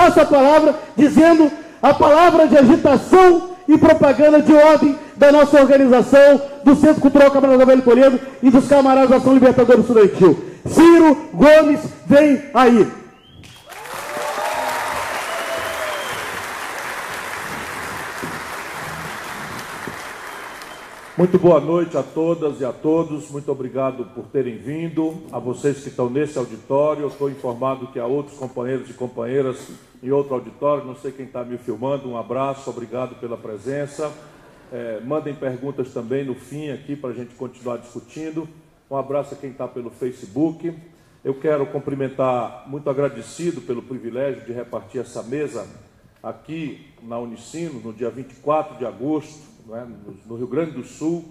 passo a palavra dizendo a palavra de agitação e propaganda de ordem da nossa organização, do Centro Cultural Camarada Velho Toledo e dos camaradas da Ação Libertadora Estudantil. Ciro Gomes, vem aí! Muito boa noite a todas e a todos, muito obrigado por terem vindo, a vocês que estão nesse auditório. Eu estou informado que há outros companheiros e companheiras em outro auditório, não sei quem está me filmando, um abraço, obrigado pela presença. Mandem perguntas também no fim aqui para a gente continuar discutindo. Um abraço a quem está pelo Facebook. Eu quero cumprimentar, muito agradecido pelo privilégio de repartir essa mesa aqui na Unicino, no dia 24 de agosto, no Rio Grande do Sul,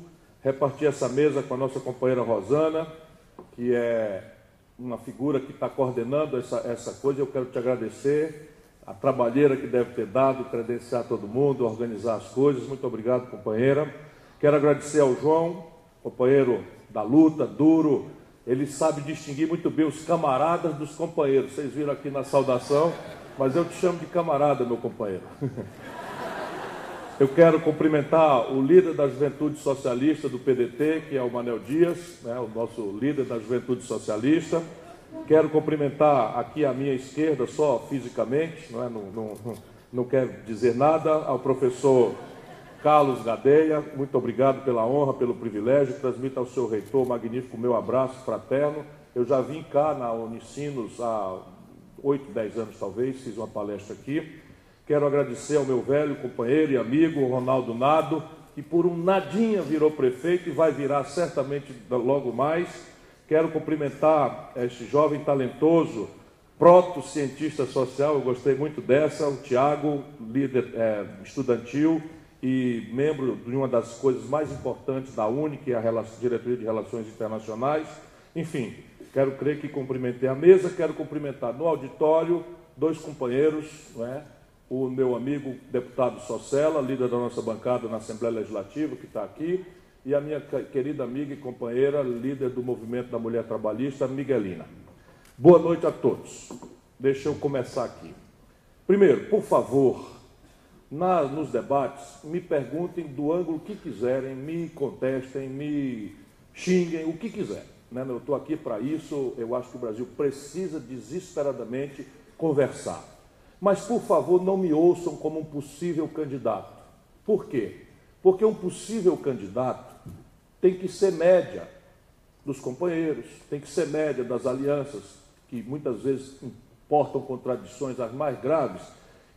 repartir essa mesa com a nossa companheira Rosana, que é uma figura que está coordenando essa coisa. Eu quero te agradecer, a trabalheira que deve ter dado, credenciar todo mundo, organizar as coisas. Muito obrigado, companheira. Quero agradecer ao João, companheiro da luta, duro. Ele sabe distinguir muito bem os camaradas dos companheiros. Vocês viram aqui na saudação, mas eu te chamo de camarada, meu companheiro. Eu quero cumprimentar o líder da Juventude Socialista do PDT, que é o Manel Dias, o nosso líder da Juventude Socialista. Quero cumprimentar aqui à minha esquerda, só fisicamente, não quero dizer nada, ao professor Carlos Gadeia. Muito obrigado pela honra, pelo privilégio. Transmito ao seu reitor magnífico meu abraço fraterno. Eu já vim cá na Unicinos há 8, 10 anos talvez, fiz uma palestra aqui. Quero agradecer ao meu velho companheiro e amigo, Ronaldo Nado, que por um nadinha virou prefeito e vai virar certamente logo mais. Quero cumprimentar este jovem talentoso, proto-cientista social, eu gostei muito dessa, o Tiago, líder estudantil e membro de uma das coisas mais importantes da UNE, que é a Diretoria de Relações Internacionais. Enfim, quero crer que cumprimentei a mesa, quero cumprimentar no auditório dois companheiros, o meu amigo deputado Socella, líder da nossa bancada na Assembleia Legislativa, que está aqui, e a minha querida amiga e companheira, líder do Movimento da Mulher Trabalhista, Miguelina. Boa noite a todos. Deixa eu começar aqui. Primeiro, por favor, nos debates, me perguntem do ângulo que quiserem, me contestem, me xinguem, o que quiserem. Eu estou aqui para isso, eu acho que o Brasil precisa desesperadamente conversar. Mas, por favor, não me ouçam como um possível candidato. Por quê? Porque um possível candidato tem que ser média dos companheiros, tem que ser média das alianças, que muitas vezes importam contradições as mais graves.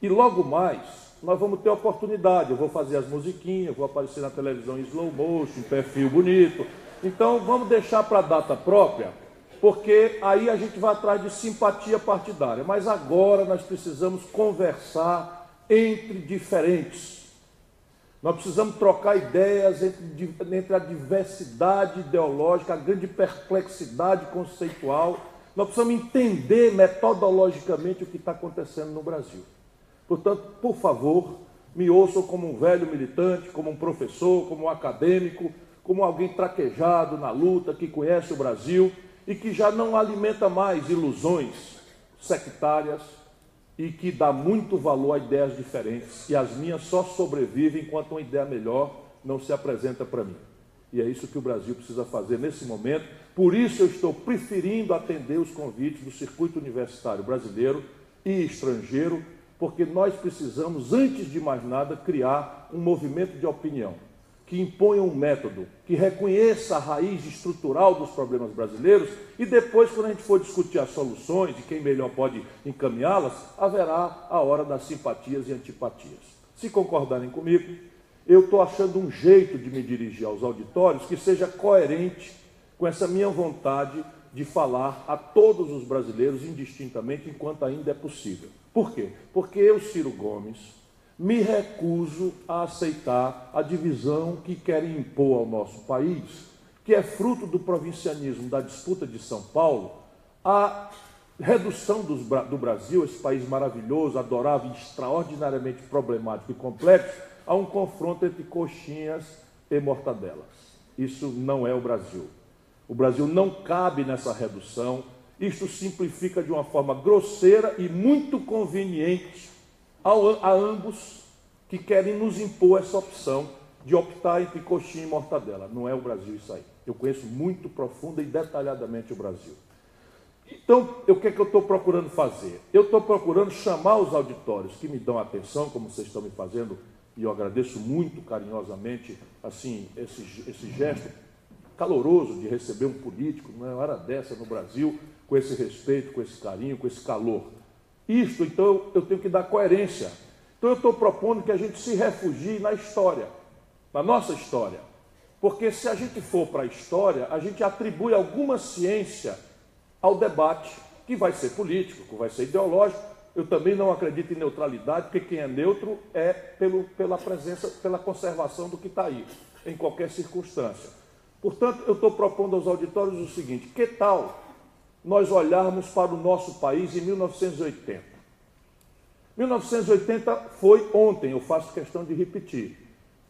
E logo mais, nós vamos ter oportunidade. Eu vou fazer as musiquinhas, vou aparecer na televisão em slow motion, perfil bonito. Então, vamos deixar para a data própria, porque aí a gente vai atrás de simpatia partidária. Mas agora nós precisamos conversar entre diferentes. Nós precisamos trocar ideias entre a diversidade ideológica, a grande perplexidade conceitual. Nós precisamos entender metodologicamente o que está acontecendo no Brasil. Portanto, por favor, me ouçam como um velho militante, como um professor, como um acadêmico, como alguém traquejado na luta, que conhece o Brasil e que já não alimenta mais ilusões sectárias e que dá muito valor a ideias diferentes. E as minhas só sobrevivem enquanto uma ideia melhor não se apresenta para mim. E é isso que o Brasil precisa fazer nesse momento. Por isso eu estou preferindo atender os convites do circuito universitário brasileiro e estrangeiro, porque nós precisamos, antes de mais nada, criar um movimento de opinião que imponha um método, que reconheça a raiz estrutural dos problemas brasileiros e depois, quando a gente for discutir as soluções e quem melhor pode encaminhá-las, haverá a hora das simpatias e antipatias. Se concordarem comigo, eu estou achando um jeito de me dirigir aos auditórios que seja coerente com essa minha vontade de falar a todos os brasileiros indistintamente, enquanto ainda é possível. Por quê? Porque eu, Ciro Gomes, me recuso a aceitar a divisão que querem impor ao nosso país, que é fruto do provincianismo, da disputa de São Paulo, a redução do Brasil, esse país maravilhoso, adorável, extraordinariamente problemático e complexo, a um confronto entre coxinhas e mortadelas. Isso não é o Brasil. O Brasil não cabe nessa redução. isto simplifica de uma forma grosseira e muito conveniente a ambos que querem nos impor essa opção de optar entre coxinha e mortadela. Não é o Brasil isso aí. Eu conheço muito profunda e detalhadamente o Brasil. Então, o que é que eu estou procurando fazer? Eu estou procurando chamar os auditórios que me dão atenção, como vocês estão me fazendo, e eu agradeço muito carinhosamente assim, esse gesto caloroso de receber um político, não é hora dessa no Brasil, com esse respeito, com esse carinho, com esse calor. Isto, então, eu tenho que dar coerência. Então, eu estou propondo que a gente se refugie na história, na nossa história. Porque se a gente for para a história, a gente atribui alguma ciência ao debate, que vai ser político, que vai ser ideológico. Eu também não acredito em neutralidade, porque quem é neutro é pela presença, pela conservação do que está aí, em qualquer circunstância. Portanto, eu estou propondo aos auditórios o seguinte: que tal nós olharmos para o nosso país em 1980? 1980 foi ontem, eu faço questão de repetir.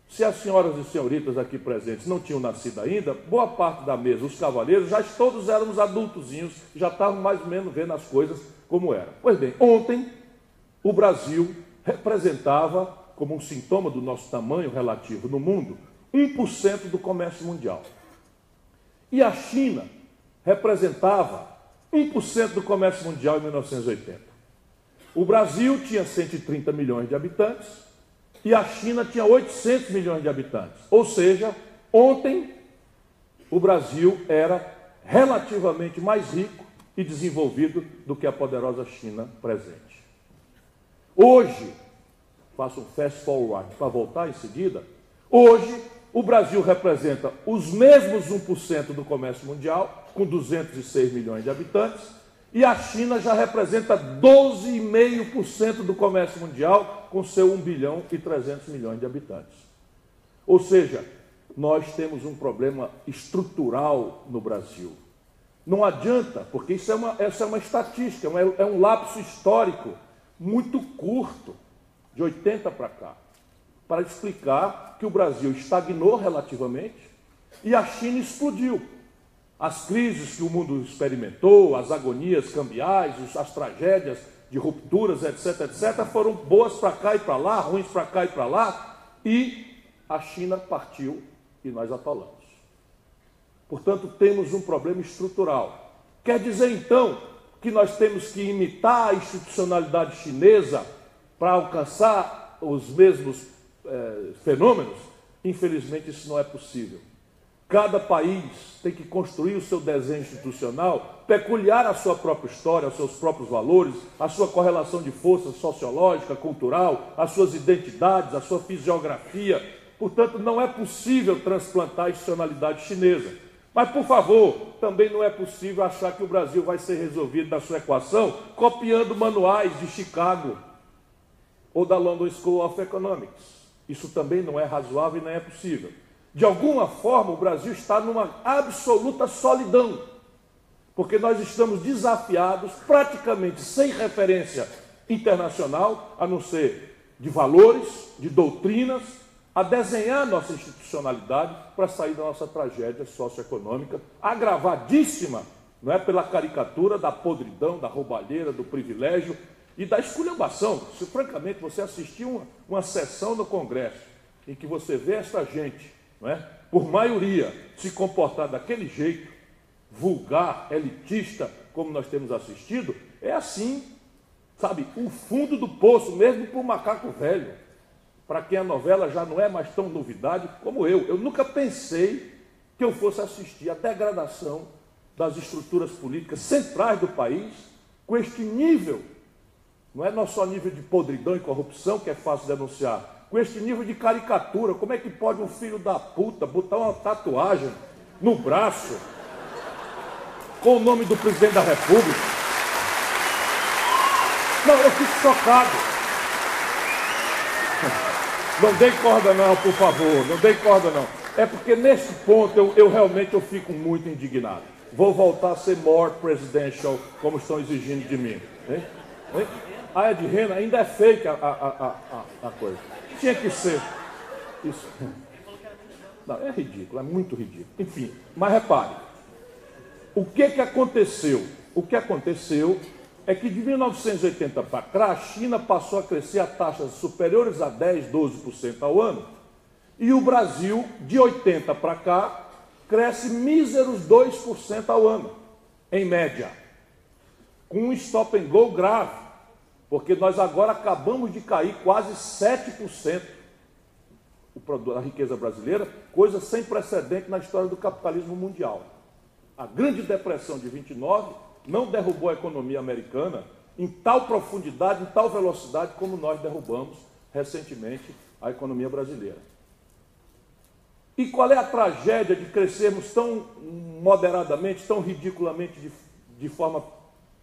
Se as senhoras e senhoritas aqui presentes não tinham nascido ainda, boa parte da mesa, os cavalheiros, já todos éramos adultozinhos, já estavam mais ou menos vendo as coisas como eram. Pois bem, ontem o Brasil representava, como um sintoma do nosso tamanho relativo no mundo, 1% do comércio mundial. E a China representava 1% do comércio mundial em 1980. O Brasil tinha 130 milhões de habitantes, e a China tinha 800 milhões de habitantes. Ou seja, ontem o Brasil era relativamente mais rico e desenvolvido do que a poderosa China presente. Hoje, faço um fast forward para voltar em seguida, hoje o Brasil representa os mesmos 1% do comércio mundial, com 206 milhões de habitantes, e a China já representa 12,5% do comércio mundial, com seu 1 bilhão e 300 milhões de habitantes. Ou seja, nós temos um problema estrutural no Brasil. Não adianta, porque essa é uma estatística, é um lapso histórico muito curto, de 80 para cá, para explicar que o Brasil estagnou relativamente e a China explodiu. As crises que o mundo experimentou, as agonias cambiais, as tragédias de rupturas, etc., etc., foram boas para cá e para lá, ruins para cá e para lá, e a China partiu e nós atolamos. Portanto, temos um problema estrutural. Quer dizer, então, que nós temos que imitar a institucionalidade chinesa para alcançar os mesmos fenômenos? Infelizmente, isso não é possível. Cada país tem que construir o seu desenho institucional peculiar à sua própria história, aos seus próprios valores, à sua correlação de força sociológica, cultural, às suas identidades, à sua fisiografia. Portanto, não é possível transplantar a institucionalidade chinesa. Mas, por favor, também não é possível achar que o Brasil vai ser resolvido da sua equação copiando manuais de Chicago ou da London School of Economics. Isso também não é razoável e não é possível. De alguma forma, o Brasil está numa absoluta solidão, porque nós estamos desafiados, praticamente sem referência internacional, a não ser de valores, de doutrinas, a desenhar nossa institucionalidade para sair da nossa tragédia socioeconômica, agravadíssima, não é, pela caricatura da podridão, da roubalheira, do privilégio e da esculhambação. Se, francamente, você assistiu uma sessão no Congresso em que você vê essa gente, não é, por maioria, se comportar daquele jeito, vulgar, elitista, como nós temos assistido, é assim, sabe, o fundo do poço, mesmo para o macaco velho, para quem a novela já não é mais tão novidade como eu. Eu nunca pensei que eu fosse assistir a degradação das estruturas políticas centrais do país com este nível, não é só nível de podridão e corrupção, que é fácil denunciar, com este nível de caricatura. Como é que pode um filho da puta botar uma tatuagem no braço com o nome do presidente da República? Não, eu fico chocado. Não dei corda não, por favor, não dei corda não. É porque nesse ponto eu realmente fico muito indignado. Vou voltar a ser more presidential, como estão exigindo de mim. Hein? Hein? A de rena ainda é fake a coisa. Tinha que ser. Isso. Não, é ridículo, é muito ridículo. Enfim, mas repare. O que aconteceu o que aconteceu é que de 1980 para cá, a China passou a crescer a taxas superiores a 10%, 12% ao ano, e o Brasil, de 80 para cá, cresce míseros 2% ao ano, em média, com um stop and go grave, porque nós agora acabamos de cair quase 7% da riqueza brasileira, coisa sem precedente na história do capitalismo mundial. A Grande Depressão de 29 não derrubou a economia americana em tal profundidade, em tal velocidade, como nós derrubamos recentemente a economia brasileira. E qual é a tragédia de crescermos tão moderadamente, tão ridiculamente, de forma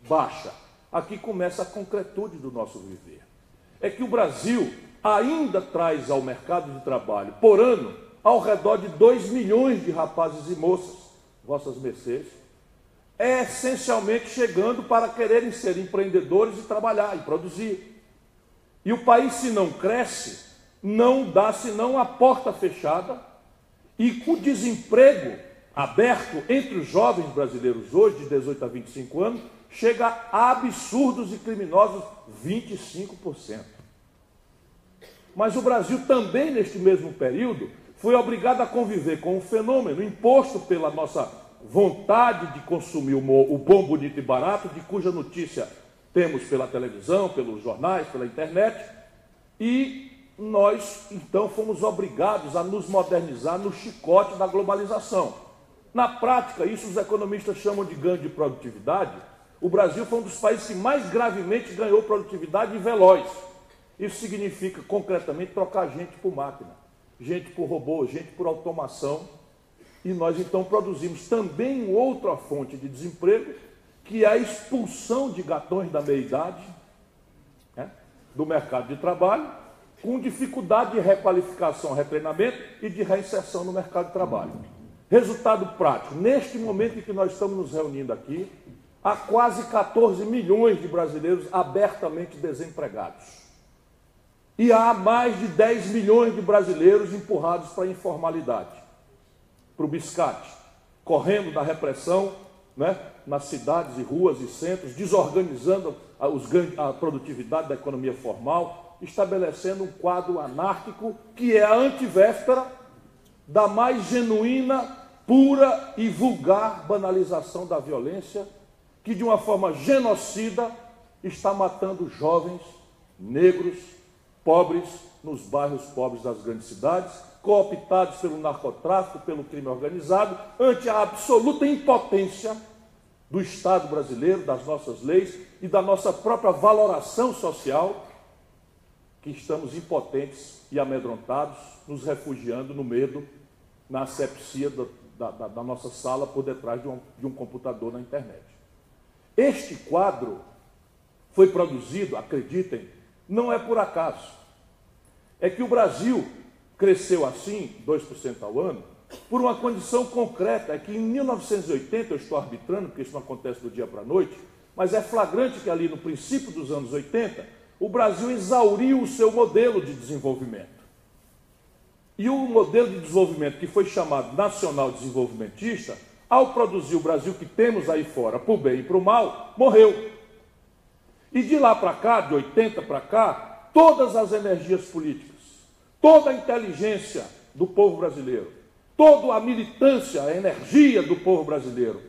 baixa? Aqui começa a concretude do nosso viver. É que o Brasil ainda traz ao mercado de trabalho, por ano, ao redor de 2 milhões de rapazes e moças, vossas mercês, essencialmente chegando para quererem ser empreendedores e trabalhar e produzir. E o país, se não cresce, não dá senão a porta fechada, e com o desemprego aberto entre os jovens brasileiros hoje, de 18 a 25 anos, chega a absurdos e criminosos 25%. Mas o Brasil também, neste mesmo período, foi obrigado a conviver com um fenômeno imposto pela nossa vontade de consumir o bom, bonito e barato, de cuja notícia temos pela televisão, pelos jornais, pela internet, e nós, então, fomos obrigados a nos modernizar no chicote da globalização. Na prática, isso os economistas chamam de ganho de produtividade. O Brasil foi um dos países que mais gravemente ganhou produtividade veloz. Isso significa, concretamente, trocar gente por máquina, gente por robô, gente por automação. E nós, então, produzimos também outra fonte de desemprego, que é a expulsão de gatões da meia-idade, né, do mercado de trabalho, com dificuldade de requalificação, retreinamento e de reinserção no mercado de trabalho. Resultado prático, neste momento em que nós estamos nos reunindo aqui, há quase 14 milhões de brasileiros abertamente desempregados. E há mais de 10 milhões de brasileiros empurrados para a informalidade, para o biscate, correndo da repressão, né, nas cidades e ruas e centros, desorganizando a produtividade da economia formal, estabelecendo um quadro anárquico que é a antivéspera da mais genuína, pura e vulgar banalização da violência, que de uma forma genocida está matando jovens, negros, pobres, nos bairros pobres das grandes cidades, cooptados pelo narcotráfico, pelo crime organizado, ante a absoluta impotência do Estado brasileiro, das nossas leis e da nossa própria valoração social, que estamos impotentes e amedrontados, nos refugiando no medo, na asepsia da nossa sala por detrás de um computador na internet. Este quadro foi produzido, acreditem, não é por acaso. É que o Brasil cresceu assim, 2% ao ano, por uma condição concreta, é que em 1980, eu estou arbitrando, porque isso não acontece do dia para a noite, mas é flagrante que ali no princípio dos anos 80, o Brasil exauriu o seu modelo de desenvolvimento. E o modelo de desenvolvimento que foi chamado nacional desenvolvimentista, ao produzir o Brasil que temos aí fora, para o bem e para o mal, morreu. E de lá para cá, de 80 para cá, todas as energias políticas, toda a inteligência do povo brasileiro, toda a militância, a energia do povo brasileiro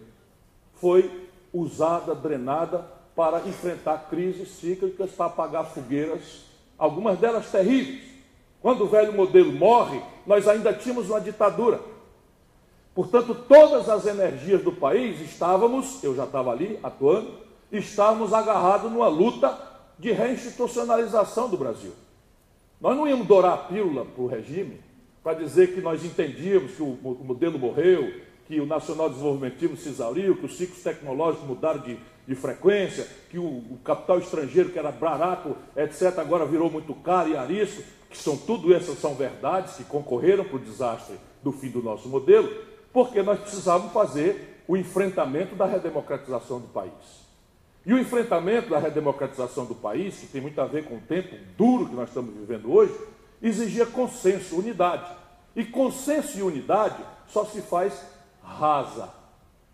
foi usada, drenada, para enfrentar crises cíclicas, para apagar fogueiras, algumas delas terríveis. Quando o velho modelo morre, nós ainda tínhamos uma ditadura. Portanto, todas as energias do país estávamos, eu já estava ali atuando, estávamos agarrados numa luta de reinstitucionalização do Brasil. Nós não íamos dourar a pílula para o regime, para dizer que nós entendíamos que o modelo morreu, que o nacional desenvolvimentismo se exauriu, que os ciclos tecnológicos mudaram de frequência, que o capital estrangeiro, que era barato, etc., agora virou muito caro e arisco, que tudo essas são verdades que concorreram para o desastre do fim do nosso modelo, porque nós precisávamos fazer o enfrentamento da redemocratização do país. E o enfrentamento da redemocratização do país, que tem muito a ver com o tempo duro que nós estamos vivendo hoje, exigia consenso, unidade. E consenso e unidade só se faz rasa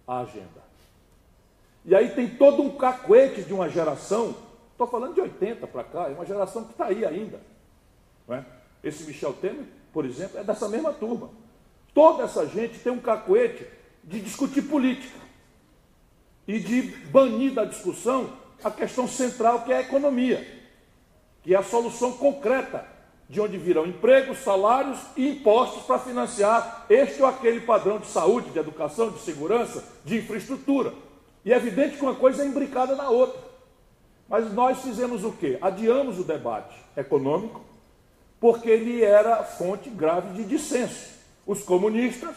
a agenda. E aí tem todo um cacuete de uma geração, estou falando de 80 para cá, é uma geração que está aí ainda. Não é? Esse Michel Temer, por exemplo, é dessa mesma turma. Toda essa gente tem um cacuete de discutir política e de banir da discussão a questão central, que é a economia, que é a solução concreta, de onde virão empregos, salários e impostos para financiar este ou aquele padrão de saúde, de educação, de segurança, de infraestrutura. E é evidente que uma coisa é imbricada na outra. Mas nós fizemos o quê? Adiamos o debate econômico, porque ele era fonte grave de dissenso. Os comunistas,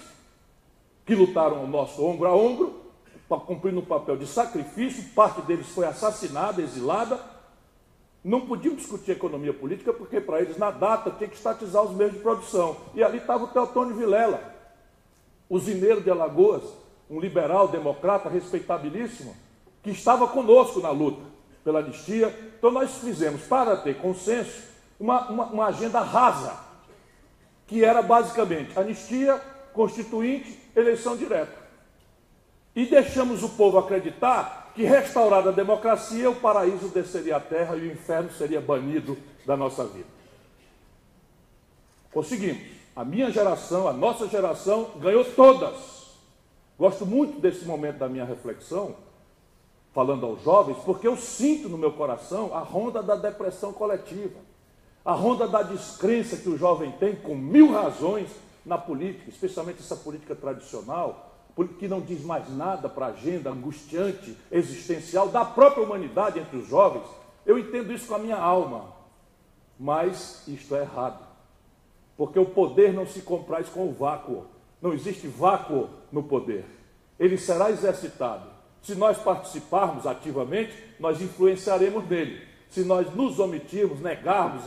que lutaram ao nosso ombro a ombro, cumprindo um papel de sacrifício, parte deles foi assassinada, exilada, não podiam discutir economia política, porque para eles, na data, tinha que estatizar os meios de produção. E ali estava o Teotônio Vilela, usineiro de Alagoas, um liberal, democrata, respeitabilíssimo, que estava conosco na luta pela anistia. Então nós fizemos, para ter consenso, uma agenda rasa, que era basicamente anistia, constituinte, eleição direta. E deixamos o povo acreditar que, restaurada a democracia, o paraíso desceria à terra e o inferno seria banido da nossa vida. Conseguimos. A minha geração, a nossa geração, ganhou todas. Gosto muito desse momento da minha reflexão, falando aos jovens, porque eu sinto no meu coração a ronda da depressão coletiva, a ronda da descrença que o jovem tem, com mil razões, na política, especialmente essa política tradicional, que não diz mais nada para a agenda angustiante, existencial da própria humanidade entre os jovens. Eu entendo isso com a minha alma, mas isto é errado, porque o poder não se compraz com o vácuo. Não existe vácuo no poder. Ele será exercitado. Se nós participarmos ativamente, nós influenciaremos nele. Se nós nos omitirmos, negarmos,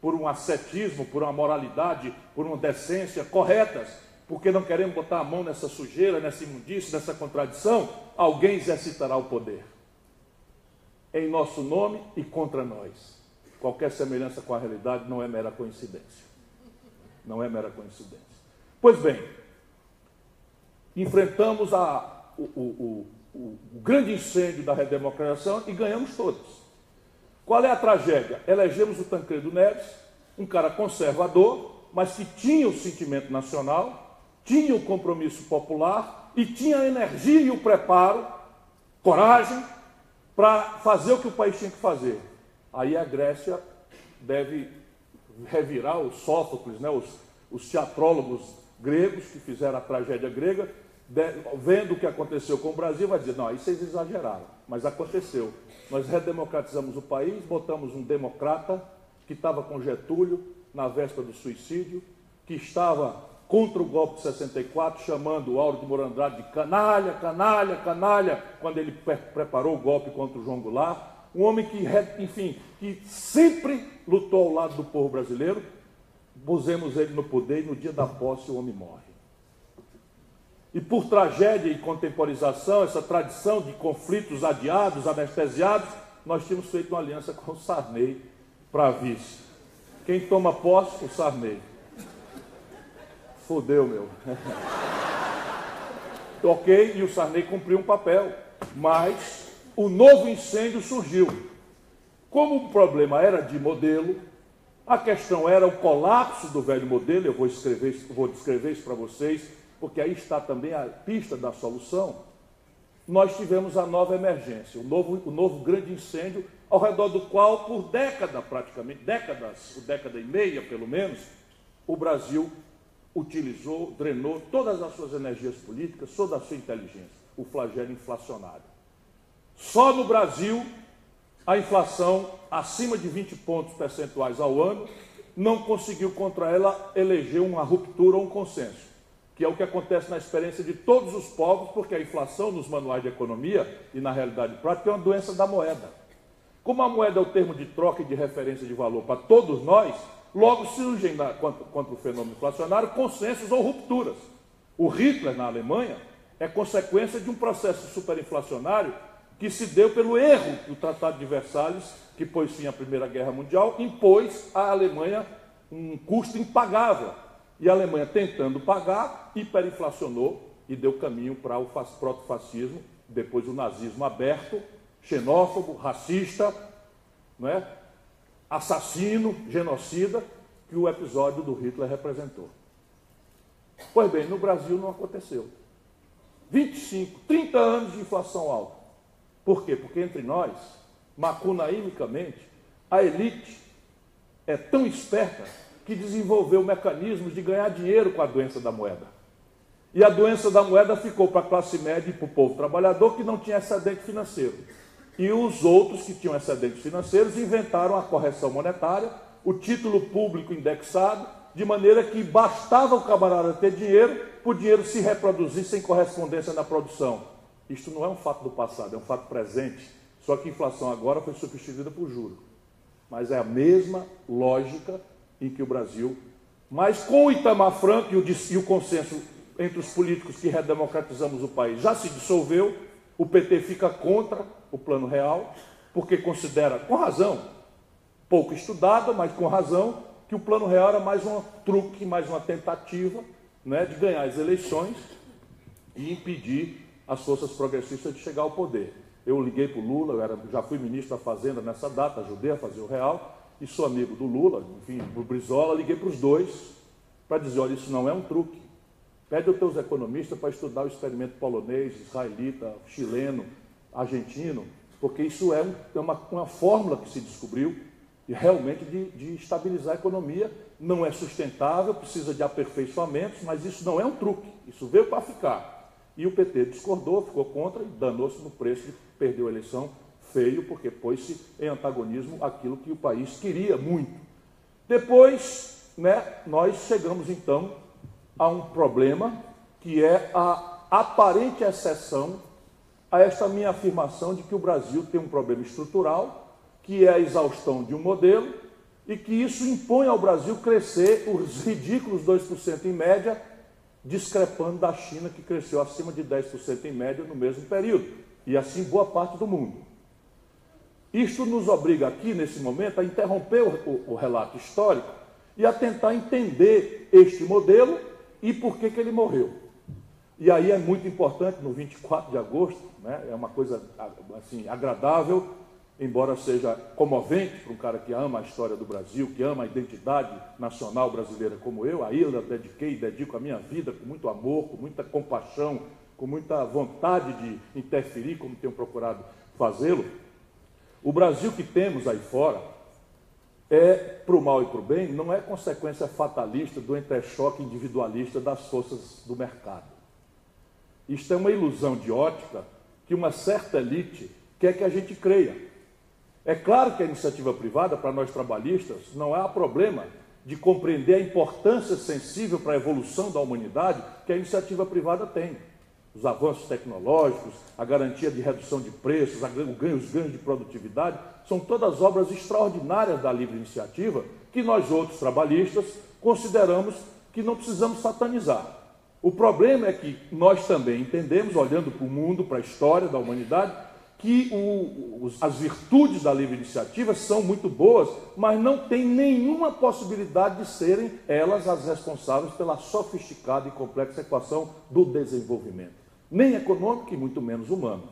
por um ascetismo, por uma moralidade, por uma decência corretas, porque não queremos botar a mão nessa sujeira, nessa imundície, nessa contradição, alguém exercitará o poder. Em nosso nome e contra nós. Qualquer semelhança com a realidade não é mera coincidência. Não é mera coincidência. Pois bem, enfrentamos o grande incêndio da redemocratização e ganhamos todos. Qual é a tragédia? Elegemos o Tancredo Neves, um cara conservador, mas que tinha o sentimento nacional, tinha o compromisso popular e tinha a energia e o preparo, coragem, para fazer o que o país tinha que fazer. Aí a Grécia deve revirar os Sófocles, né, os teatrólogos gregos que fizeram a tragédia grega, vendo o que aconteceu com o Brasil, vai dizer, não, aí vocês exageraram, mas aconteceu. Nós redemocratizamos o país, botamos um democrata que estava com Getúlio na véspera do suicídio, que estava contra o golpe de 64, chamando o Auro de Moura Andrade de canalha, canalha, canalha, quando ele preparou o golpe contra o João Goulart. Um homem que, enfim, que sempre lutou ao lado do povo brasileiro. Pusemos ele no poder e no dia da posse o homem morre. E por tragédia e contemporização, essa tradição de conflitos adiados, anestesiados, nós tínhamos feito uma aliança com o Sarney para vice. Quem toma posse? O Sarney. Fodeu, meu. Ok, e o Sarney cumpriu um papel, mas o novo incêndio surgiu. Como o problema era de modelo, a questão era o colapso do velho modelo. Eu vou descrever isso para vocês, porque aí está também a pista da solução. Nós tivemos a nova emergência, o novo grande incêndio, ao redor do qual, por década praticamente, década e meia pelo menos, o Brasil utilizou, drenou todas as suas energias políticas, toda a sua inteligência, o flagelo inflacionário. Só no Brasil, a inflação, acima de 20 pontos percentuais ao ano, não conseguiu contra ela eleger uma ruptura ou um consenso, que é o que acontece na experiência de todos os povos, porque a inflação nos manuais de economia e na realidade prática é uma doença da moeda. Como a moeda é o termo de troca e de referência de valor para todos nós, logo surgem, contra o fenômeno inflacionário, consensos ou rupturas. O Hitler, na Alemanha, é consequência de um processo superinflacionário que se deu pelo erro do Tratado de Versalhes, que pôs fim à Primeira Guerra Mundial, impôs à Alemanha um custo impagável. E a Alemanha, tentando pagar, hiperinflacionou e deu caminho para o protofascismo depois o nazismo aberto, xenófobo, racista, não é? Assassino, genocida, que o episódio do Hitler representou. Pois bem, no Brasil não aconteceu. 25, 30 anos de inflação alta. Por quê? Porque entre nós, macunaimicamente, a elite é tão esperta que desenvolveu mecanismos de ganhar dinheiro com a doença da moeda. E a doença da moeda ficou para a classe média e para o povo trabalhador que não tinha excedente financeiro. E os outros que tinham excedentes financeiros inventaram a correção monetária, o título público indexado, de maneira que bastava o camarada ter dinheiro, para o dinheiro se reproduzir sem correspondência na produção. Isto não é um fato do passado, é um fato presente, só que a inflação agora foi substituída por juros. Mas é a mesma lógica em que o Brasil, mas com o Itamar Franco e o consenso entre os políticos que redemocratizamos o país já se dissolveu, o PT fica contra o Plano Real, porque considera, com razão, pouco estudado, mas com razão, que o Plano Real era mais um truque, mais uma tentativa, né, de ganhar as eleições e impedir as forças progressistas de chegar ao poder. Eu liguei para o Lula, já fui ministro da Fazenda nessa data, ajudei a fazer o Real, e sou amigo do Lula, enfim, do Brizola, liguei para os dois para dizer, olha, isso não é um truque. Pede aos teus economistas para estudar o experimento polonês, israelita, chileno, argentino, porque isso é uma fórmula que se descobriu e realmente de estabilizar a economia. Não é sustentável, precisa de aperfeiçoamentos, mas isso não é um truque, isso veio para ficar. E o PT discordou, ficou contra e danou-se no preço de perdeu a eleição feio, porque pôs-se em antagonismo aquilo que o país queria muito. Depois, né, nós chegamos então a um problema que é a aparente exceção a esta minha afirmação de que o Brasil tem um problema estrutural, que é a exaustão de um modelo, e que isso impõe ao Brasil crescer os ridículos 2% em média, discrepando da China, que cresceu acima de 10% em média no mesmo período, e assim boa parte do mundo. Isto nos obriga aqui, nesse momento, a interromper o relato histórico e a tentar entender este modelo e por que ele morreu. E aí é muito importante, no 24 de agosto, né, é uma coisa assim, agradável, embora seja comovente para um cara que ama a história do Brasil, que ama a identidade nacional brasileira como eu, a ilha dediquei e dedico a minha vida com muito amor, com muita compaixão, com muita vontade de interferir, como tenho procurado fazê-lo. O Brasil que temos aí fora é, para o mal e para o bem, não é consequência fatalista do entrechoque individualista das forças do mercado. Isto é uma ilusão de ótica que uma certa elite quer que a gente creia. É claro que a iniciativa privada, para nós trabalhistas, não há problema de compreender a importância sensível para a evolução da humanidade que a iniciativa privada tem. Os avanços tecnológicos, a garantia de redução de preços, os ganhos de produtividade, são todas obras extraordinárias da livre iniciativa que nós outros trabalhistas consideramos que não precisamos satanizar. O problema é que nós também entendemos, olhando para o mundo, para a história da humanidade, que as virtudes da livre iniciativa são muito boas, mas não tem nenhuma possibilidade de serem elas as responsáveis pela sofisticada e complexa equação do desenvolvimento. Nem econômico e muito menos humano.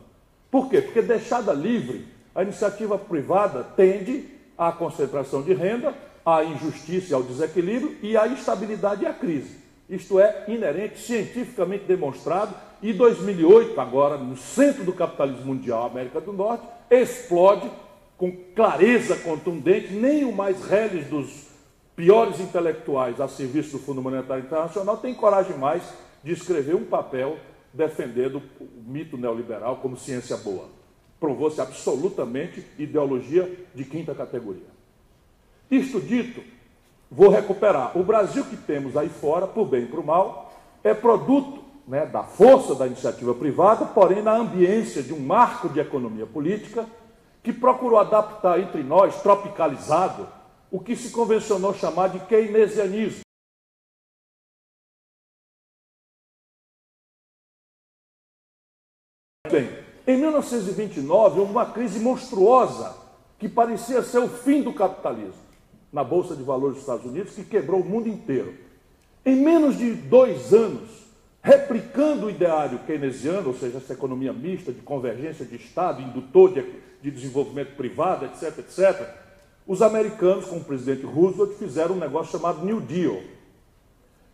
Por quê? Porque deixada livre, a iniciativa privada tende à concentração de renda, à injustiça e ao desequilíbrio e à instabilidade e à crise. Isto é inerente, cientificamente demonstrado, e 2008, agora no centro do capitalismo mundial, América do Norte, explode com clareza contundente. Nem o mais reles dos piores intelectuais a serviço do Fundo Monetário Internacional tem coragem mais de escrever um papel defendendo o mito neoliberal como ciência boa. Provou-se absolutamente ideologia de quinta categoria. Isto dito, vou recuperar. O Brasil que temos aí fora, por bem e por mal, é produto, né, da força da iniciativa privada, porém na ambiência de um marco de economia política que procurou adaptar entre nós, tropicalizado, o que se convencionou chamar de keynesianismo. Bem, em 1929 houve uma crise monstruosa que parecia ser o fim do capitalismo na Bolsa de Valores dos Estados Unidos, que quebrou o mundo inteiro. Em menos de 2 anos, replicando o ideário keynesiano, ou seja, essa economia mista de convergência de Estado, indutor de desenvolvimento privado, etc., etc., os americanos, com o presidente Roosevelt, fizeram um negócio chamado New Deal,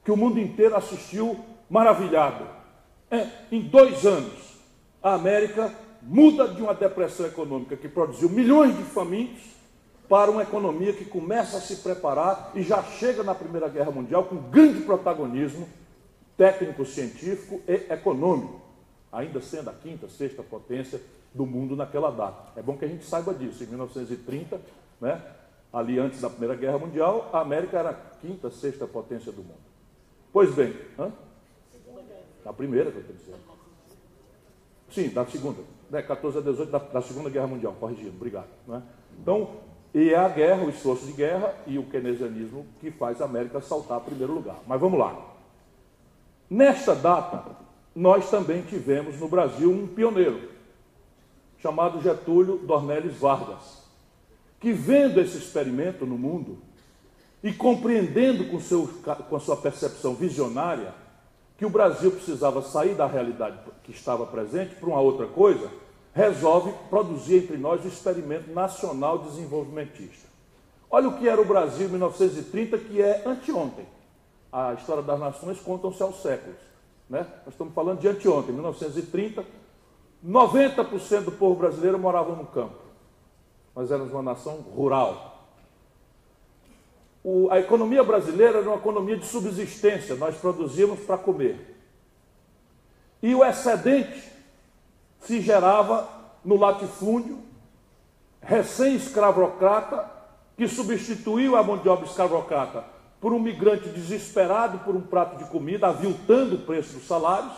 que o mundo inteiro assistiu maravilhado. Em 2 anos, a América muda de uma depressão econômica que produziu milhões de famintos para uma economia que começa a se preparar e já chega na Primeira Guerra Mundial com grande protagonismo técnico-científico e econômico, ainda sendo a 5ª, 6ª potência do mundo naquela data. É bom que a gente saiba disso. Em 1930, né, ali antes da Primeira Guerra Mundial, a América era a 5ª, 6ª potência do mundo. Pois bem, a primeira que eu estou dizendo. Sim, da segunda, 14 a 18 da Segunda Guerra Mundial, corrigindo, obrigado. Né? Então, e é a guerra, o esforço de guerra e o keynesianismo que faz a América saltar a primeiro lugar. Mas vamos lá. Nesta data, nós também tivemos no Brasil um pioneiro, chamado Getúlio Dornelles Vargas, que vendo esse experimento no mundo e compreendendo com a sua percepção visionária que o Brasil precisava sair da realidade que estava presente para uma outra coisa, resolve produzir entre nós o experimento nacional desenvolvimentista. Olha o que era o Brasil em 1930, que é anteontem. A história das nações contam-se aos séculos. Né? Nós estamos falando de anteontem, 1930, 90% do povo brasileiro morava no campo. Nós éramos uma nação rural. A economia brasileira era uma economia de subsistência, nós produzíamos para comer. E o excedente se gerava no latifúndio recém-escravocrata, que substituiu a mão de obra escravocrata por um migrante desesperado por um prato de comida, aviltando o preço dos salários,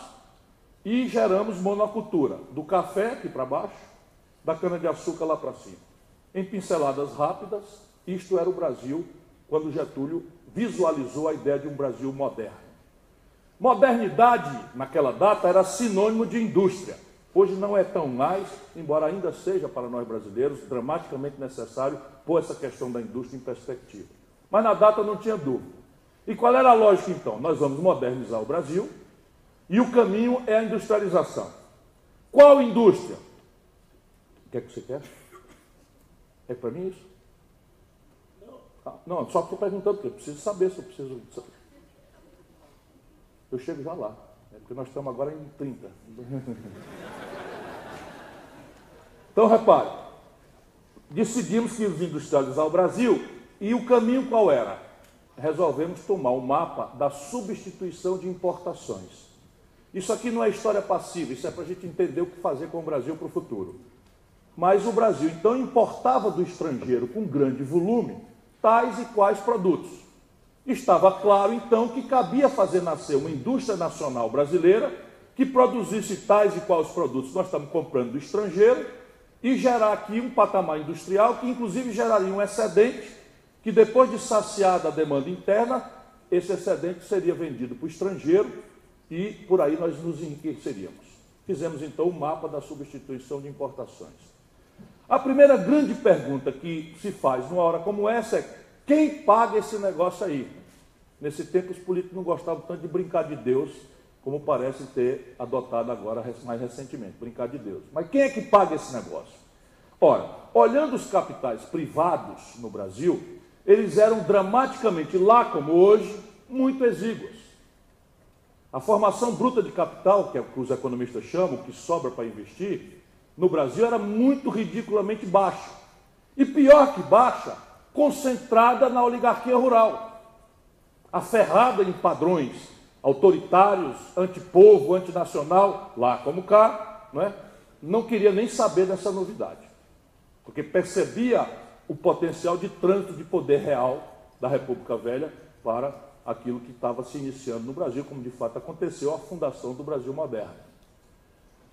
e geramos monocultura, do café aqui para baixo, da cana-de-açúcar lá para cima. Em pinceladas rápidas, isto era o Brasil quando Getúlio visualizou a ideia de um Brasil moderno. Modernidade, naquela data, era sinônimo de indústria. Hoje não é tão mais, embora ainda seja para nós brasileiros dramaticamente necessário pôr essa questão da indústria em perspectiva. Mas na data não tinha dúvida. E qual era a lógica então? Nós vamos modernizar o Brasil e o caminho é a industrialização. Qual indústria? O que é que você quer? É para mim isso? Não, só estou perguntando, porque eu preciso saber se eu preciso. Eu chego já lá, porque nós estamos agora em 30. Então, repare, decidimos que íamos industrializar o Brasil e o caminho qual era? Resolvemos tomar o mapa da substituição de importações. Isso aqui não é história passiva, isso é para a gente entender o que fazer com o Brasil para o futuro. Mas o Brasil, então, importava do estrangeiro com grande volume tais e quais produtos. Estava claro, então, que cabia fazer nascer uma indústria nacional brasileira que produzisse tais e quais produtos nós estamos comprando do estrangeiro e gerar aqui um patamar industrial que, inclusive, geraria um excedente que, depois de saciada a demanda interna, esse excedente seria vendido para o estrangeiro e por aí nós nos enriqueceríamos. Fizemos, então, o mapa da substituição de importações. A primeira grande pergunta que se faz numa hora como essa é: quem paga esse negócio aí? Nesse tempo os políticos não gostavam tanto de brincar de Deus, como parece ter adotado agora mais recentemente, brincar de Deus. Mas quem é que paga esse negócio? Ora, olhando os capitais privados no Brasil, eles eram dramaticamente, lá como hoje, muito exíguos. A formação bruta de capital, que é o que os economistas chamam, que sobra para investir, no Brasil era muito ridiculamente baixa. E pior que baixa, concentrada na oligarquia rural, aferrada em padrões autoritários, antipovo, antinacional, lá como cá, não queria nem saber dessa novidade, porque percebia o potencial de trânsito de poder real da República Velha para aquilo que estava se iniciando no Brasil, como de fato aconteceu a fundação do Brasil moderno.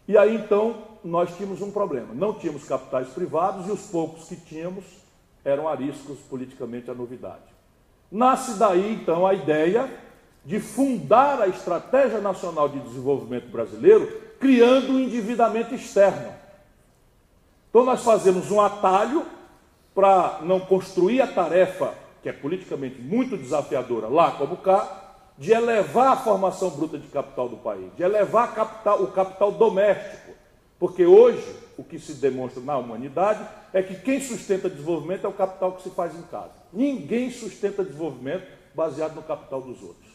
E aí, então, nós tínhamos um problema. Não tínhamos capitais privados e os poucos que tínhamos eram ariscos politicamente à novidade. Nasce daí, então, a ideia de fundar a Estratégia Nacional de Desenvolvimento Brasileiro, criando um endividamento externo. Então, nós fazemos um atalho para não construir a tarefa, que é politicamente muito desafiadora, lá como cá, de elevar a formação bruta de capital do país, de elevar o capital doméstico. Porque hoje, o que se demonstra na humanidade é que quem sustenta desenvolvimento é o capital que se faz em casa. Ninguém sustenta desenvolvimento baseado no capital dos outros.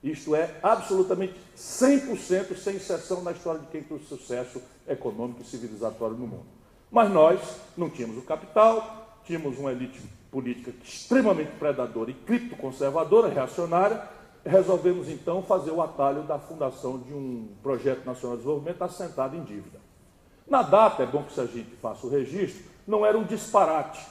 Isto é absolutamente 100% sem exceção na história de quem tem sucesso econômico e civilizatório no mundo. Mas nós não tínhamos o capital, tínhamos uma elite política extremamente predadora e criptoconservadora, reacionária. Resolvemos então fazer o atalho da fundação de um projeto nacional de desenvolvimento assentado em dívida. Na data, é bom que a gente faça o registro, não era um disparate.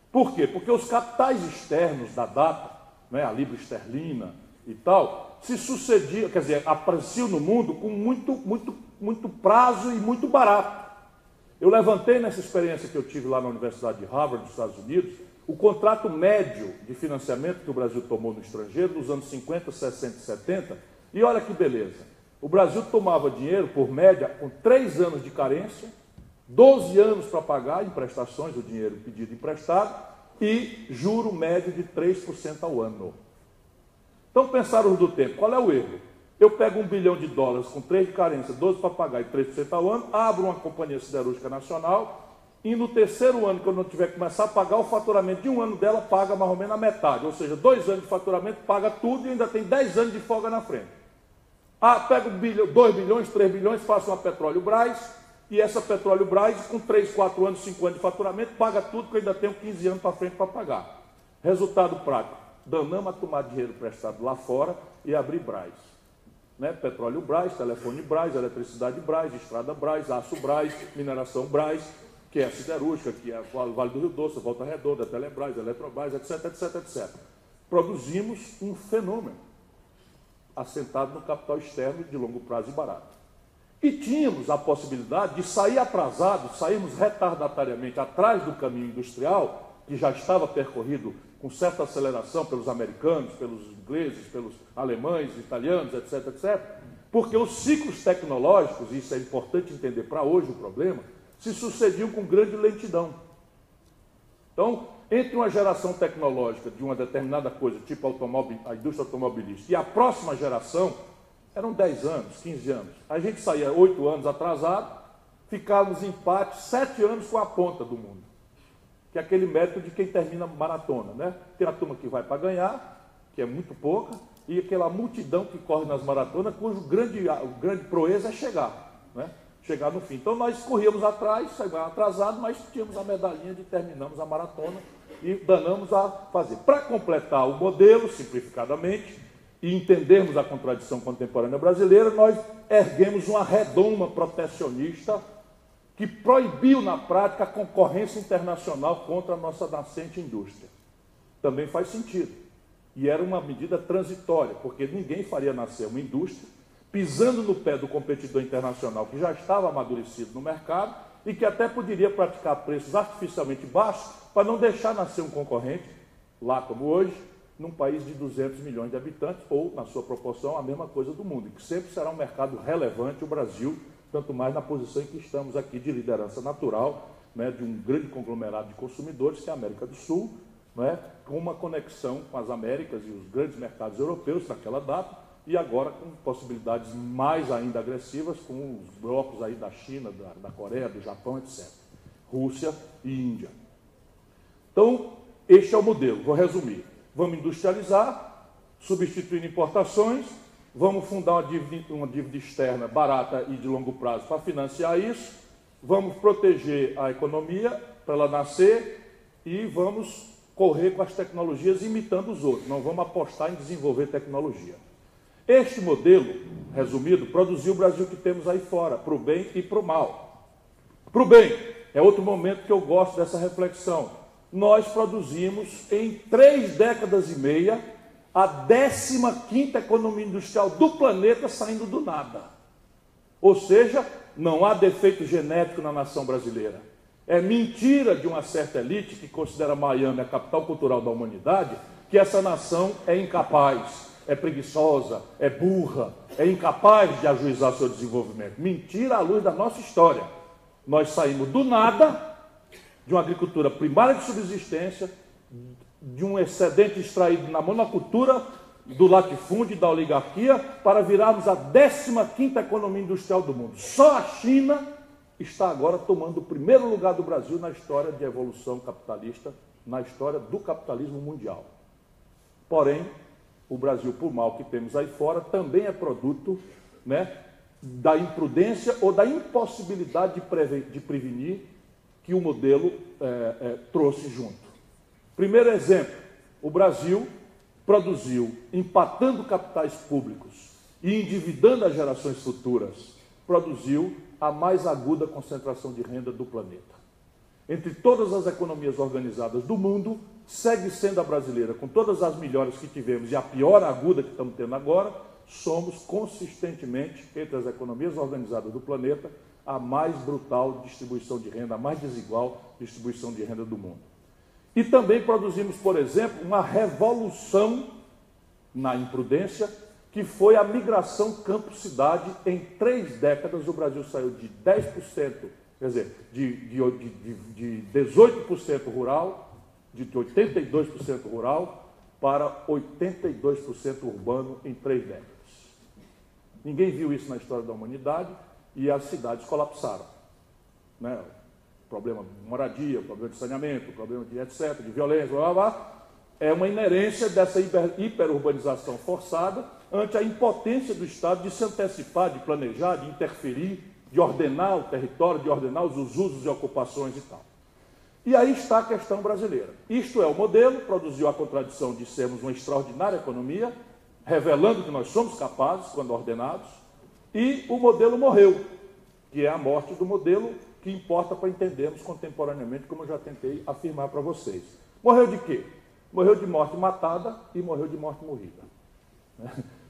Por quê? Porque os capitais externos da data, né, a libra esterlina e tal, se sucediam, quer dizer, apareciam no mundo com muito prazo e muito barato. Eu levantei nessa experiência que eu tive lá na Universidade de Harvard, nos Estados Unidos, o contrato médio de financiamento que o Brasil tomou no estrangeiro nos anos 50, 60 e 70, e olha que beleza. O Brasil tomava dinheiro, por média, com 3 anos de carência, 12 anos para pagar em prestações, o dinheiro pedido emprestado, e juro médio de 3% ao ano. Então, pensaram do tempo, qual é o erro? Eu pego $1 bilhão com 3 de carência, 12 para pagar e 3% ao ano, abro uma companhia siderúrgica nacional, e no terceiro ano, quando eu tiver que começar a pagar, o faturamento de um ano dela paga mais ou menos a metade. Ou seja, 2 anos de faturamento paga tudo e ainda tem 10 anos de folga na frente. Pego 2 bilhões, 3 bilhões, faço uma Petróleo-Brás, e essa Petróleo-Brás, com 3, 4 anos, 5 anos de faturamento, paga tudo, que eu ainda tenho 15 anos para frente para pagar. Resultado prático, danamos a tomar dinheiro prestado lá fora e abrir Brás. Né? Petróleo Brás, telefone Brás, eletricidade Brás, estrada Brás, aço Brás, mineração Brás, que é a siderúrgica, que é o Vale do Rio Doce, Volta Redonda, Telebrás, Eletrobras, etc, etc, etc. Produzimos um fenômeno assentado no capital externo de longo prazo e barato. E tínhamos a possibilidade de sair atrasados, sairmos retardatariamente atrás do caminho industrial, que já estava percorrido com certa aceleração pelos americanos, pelos ingleses, pelos alemães, italianos, etc, etc, porque os ciclos tecnológicos, e isso é importante entender para hoje o problema, se sucediam com grande lentidão. Então, entre uma geração tecnológica de uma determinada coisa, tipo a indústria automobilística, e a próxima geração, eram 10 anos, 15 anos. A gente saía 8 anos atrasado, ficávamos em empate 7 anos com a ponta do mundo. Que é aquele método de quem termina maratona, né? Tem a turma que vai para ganhar, que é muito pouca, e aquela multidão que corre nas maratonas, cujo grande proeza é chegar, né? Chegar no fim. Então nós corríamos atrás, saímos atrasados, mas tínhamos a medalhinha de terminamos a maratona e danamos a fazer. Para completar o modelo, simplificadamente, e entendermos a contradição contemporânea brasileira, nós erguemos uma redoma protecionista que proibiu na prática a concorrência internacional contra a nossa nascente indústria. Também faz sentido. E era uma medida transitória, porque ninguém faria nascer uma indústria pisando no pé do competidor internacional que já estava amadurecido no mercado e que até poderia praticar preços artificialmente baixos para não deixar nascer um concorrente, lá como hoje, num país de 200 milhões de habitantes, ou, na sua proporção, a mesma coisa do mundo, e que sempre será um mercado relevante, o Brasil, tanto mais na posição em que estamos aqui de liderança natural, né, de um grande conglomerado de consumidores, que é a América do Sul, né, com uma conexão com as Américas e os grandes mercados europeus naquela data, e agora com possibilidades mais ainda agressivas com os blocos aí da China, da Coreia, do Japão, etc. Rússia e Índia. Então, este é o modelo. Vou resumir. Vamos industrializar, substituindo importações, vamos fundar uma dívida externa barata e de longo prazo para financiar isso, vamos proteger a economia para ela nascer e vamos correr com as tecnologias imitando os outros. Não vamos apostar em desenvolver tecnologia. Este modelo, resumido, produziu o Brasil que temos aí fora, para o bem e para o mal. Para o bem, é outro momento que eu gosto dessa reflexão. Nós produzimos, em 3 décadas e meia, a 15ª economia industrial do planeta saindo do nada. Ou seja, não há defeito genético na nação brasileira. É mentira de uma certa elite que considera Miami a capital cultural da humanidade, que essa nação é incapaz, é preguiçosa, é burra, é incapaz de ajuizar seu desenvolvimento. Mentira à luz da nossa história. Nós saímos do nada, de uma agricultura primária de subsistência, de um excedente extraído na monocultura do latifúndio e da oligarquia para virarmos a 15ª economia industrial do mundo. Só a China está agora tomando o primeiro lugar do Brasil na história de evolução capitalista, na história do capitalismo mundial. Porém, o Brasil, por mal que temos aí fora, também é produto, né, da imprudência ou da impossibilidade de prevenir que o modelo trouxe junto. Primeiro exemplo, o Brasil produziu, empatando capitais públicos e endividando as gerações futuras, produziu a mais aguda concentração de renda do planeta. Entre todas as economias organizadas do mundo, segue sendo a brasileira, com todas as melhores que tivemos e a pior aguda que estamos tendo agora, somos consistentemente, entre as economias organizadas do planeta, a mais brutal distribuição de renda, a mais desigual distribuição de renda do mundo. E também produzimos, por exemplo, uma revolução na imprudência, que foi a migração campo-cidade. Em 3 décadas, o Brasil saiu de 10%, quer dizer, de 18% rural, de 82% rural, para 82% urbano em 3 décadas. Ninguém viu isso na história da humanidade e as cidades colapsaram, né? Problema de moradia, problema de saneamento, problema de etc., de violência, blá, blá, blá. É uma inerência dessa hiperurbanização forçada ante a impotência do Estado de se antecipar, de planejar, de interferir, de ordenar o território, de ordenar os usos e ocupações e tal. E aí está a questão brasileira. Isto é o modelo, produziu a contradição de sermos uma extraordinária economia, revelando que nós somos capazes, quando ordenados, e o modelo morreu, que é a morte do modelo que importa para entendermos contemporaneamente, como eu já tentei afirmar para vocês. Morreu de quê? Morreu de morte matada e morreu de morte morrida.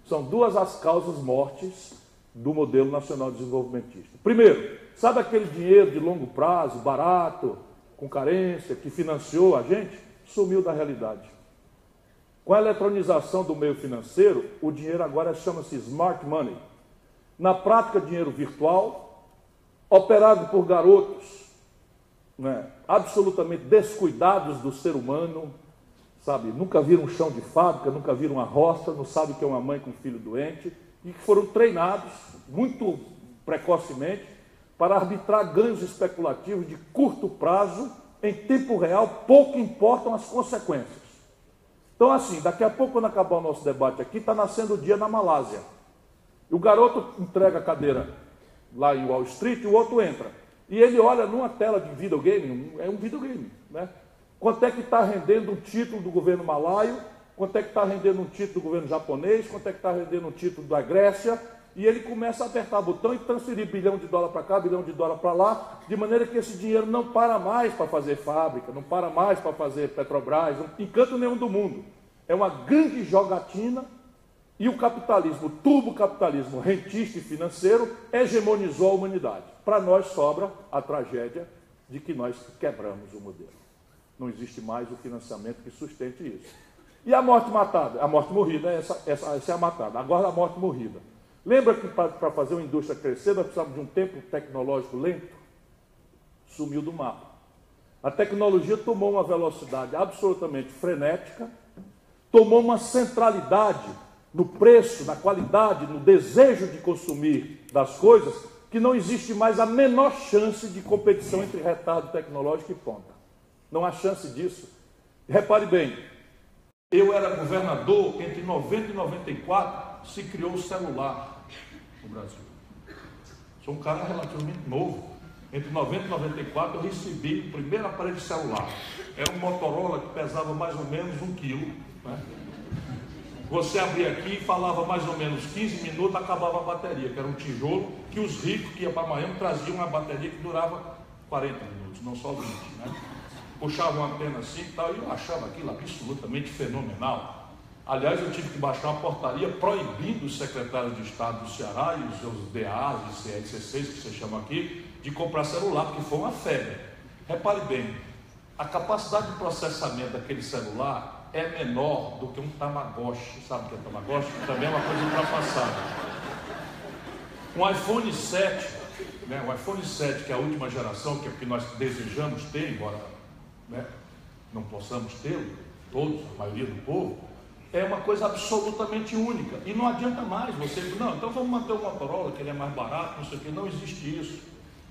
São 2 as causas mortes do modelo nacional desenvolvimentista. Primeiro, sabe aquele dinheiro de longo prazo, barato, com carência, que financiou a gente? Sumiu da realidade. Com a eletronização do meio financeiro, o dinheiro agora chama-se smart money. Na prática, dinheiro virtual, operado por garotos, né, absolutamente descuidados do ser humano, sabe, nunca viram um chão de fábrica, nunca viram uma roça, não sabem o que é uma mãe com um filho doente, e que foram treinados muito precocemente para arbitrar ganhos especulativos de curto prazo, em tempo real, pouco importam as consequências. Então, assim, daqui a pouco, quando acabar o nosso debate aqui, está nascendo o dia na Malásia. E o garoto entrega a cadeira lá em Wall Street, e o outro entra. E ele olha numa tela de videogame, é um videogame, né? Quanto é que está rendendo um título do governo malaio, quanto é que está rendendo um título do governo japonês, quanto é que está rendendo um título da Grécia, e ele começa a apertar o botão e transferir $1 bilhão para cá, $1 bilhão para lá, de maneira que esse dinheiro não para mais para fazer fábrica, não para mais para fazer Petrobras, em canto nenhum do mundo. É uma grande jogatina. E o capitalismo, o turbocapitalismo rentista e financeiro, hegemonizou a humanidade. Para nós sobra a tragédia de que nós quebramos o modelo. Não existe mais o financiamento que sustente isso. E a morte matada? A morte morrida, essa é a matada. Agora a morte morrida. Lembra que para fazer uma indústria crescer, nós precisamos de um tempo tecnológico lento? Sumiu do mapa. A tecnologia tomou uma velocidade absolutamente frenética, tomou uma centralidade no preço, na qualidade, no desejo de consumir das coisas, que não existe mais a menor chance de competição entre retardo tecnológico e ponta. Não há chance disso. Repare bem, eu era governador, entre 90 e 94 se criou o celular no Brasil. Sou um cara relativamente novo. Entre 90 e 94 eu recebi o primeiro aparelho celular. Era um Motorola que pesava mais ou menos 1 quilo, né? Você abria aqui e falava mais ou menos 15 minutos, acabava a bateria, que era um tijolo que os ricos que iam para Miami traziam uma bateria que durava 40 minutos, não só 20, né? Puxava uma antena assim e tal, e eu achava aquilo absolutamente fenomenal. Aliás, eu tive que baixar uma portaria proibindo os secretários de Estado do Ceará e os seus DAs e CSCs, que você chama aqui, de comprar celular, porque foi uma febre. Repare bem, a capacidade de processamento daquele celular é menor do que um Tamagotchi. Sabe o que é Tamagotchi? Também é uma coisa ultrapassada. Um iPhone 7, né, o iPhone 7, que é a última geração, que é o que nós desejamos ter, embora, né, não possamos tê-lo, todos, a maioria do povo, é uma coisa absolutamente única. E não adianta mais você dizer, não, então vamos manter o Motorola, que ele é mais barato, não sei o que. Não existe isso.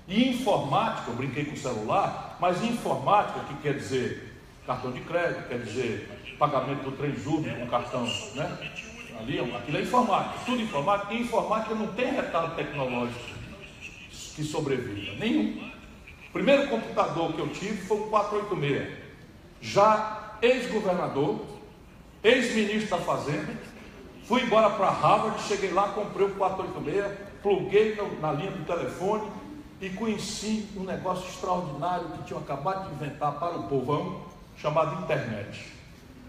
E informática, eu brinquei com o celular, mas informática, que quer dizer cartão de crédito, quer dizer pagamento do Transurb com cartão, né? Ali, aquilo é informática, tudo informática. E informática não tem retardo tecnológico que sobreviva, nenhum. O primeiro computador que eu tive foi o 486. Já ex-governador, ex-ministro da Fazenda, fui embora para Harvard, cheguei lá, comprei o 486, pluguei na linha do telefone e conheci um negócio extraordinário que tinham acabado de inventar para o povão, chamado internet.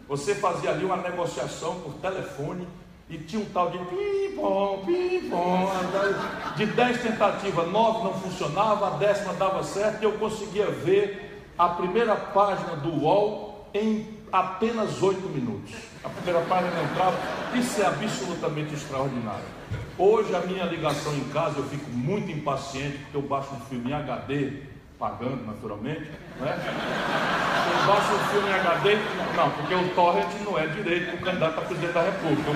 Você fazia ali uma negociação por telefone e tinha um tal de pim-pom, pim-pom. De 10 tentativas, 9 não funcionava, a 10ª dava certo e eu conseguia ver a primeira página do UOL em apenas 8 minutos. A primeira página não entrava. Isso é absolutamente extraordinário. Hoje a minha ligação em casa, eu fico muito impaciente porque eu baixo um filme em HD, pagando naturalmente, né? Eu baixo um filme em HD, não, porque o torrent não é direito do candidato a presidente da República.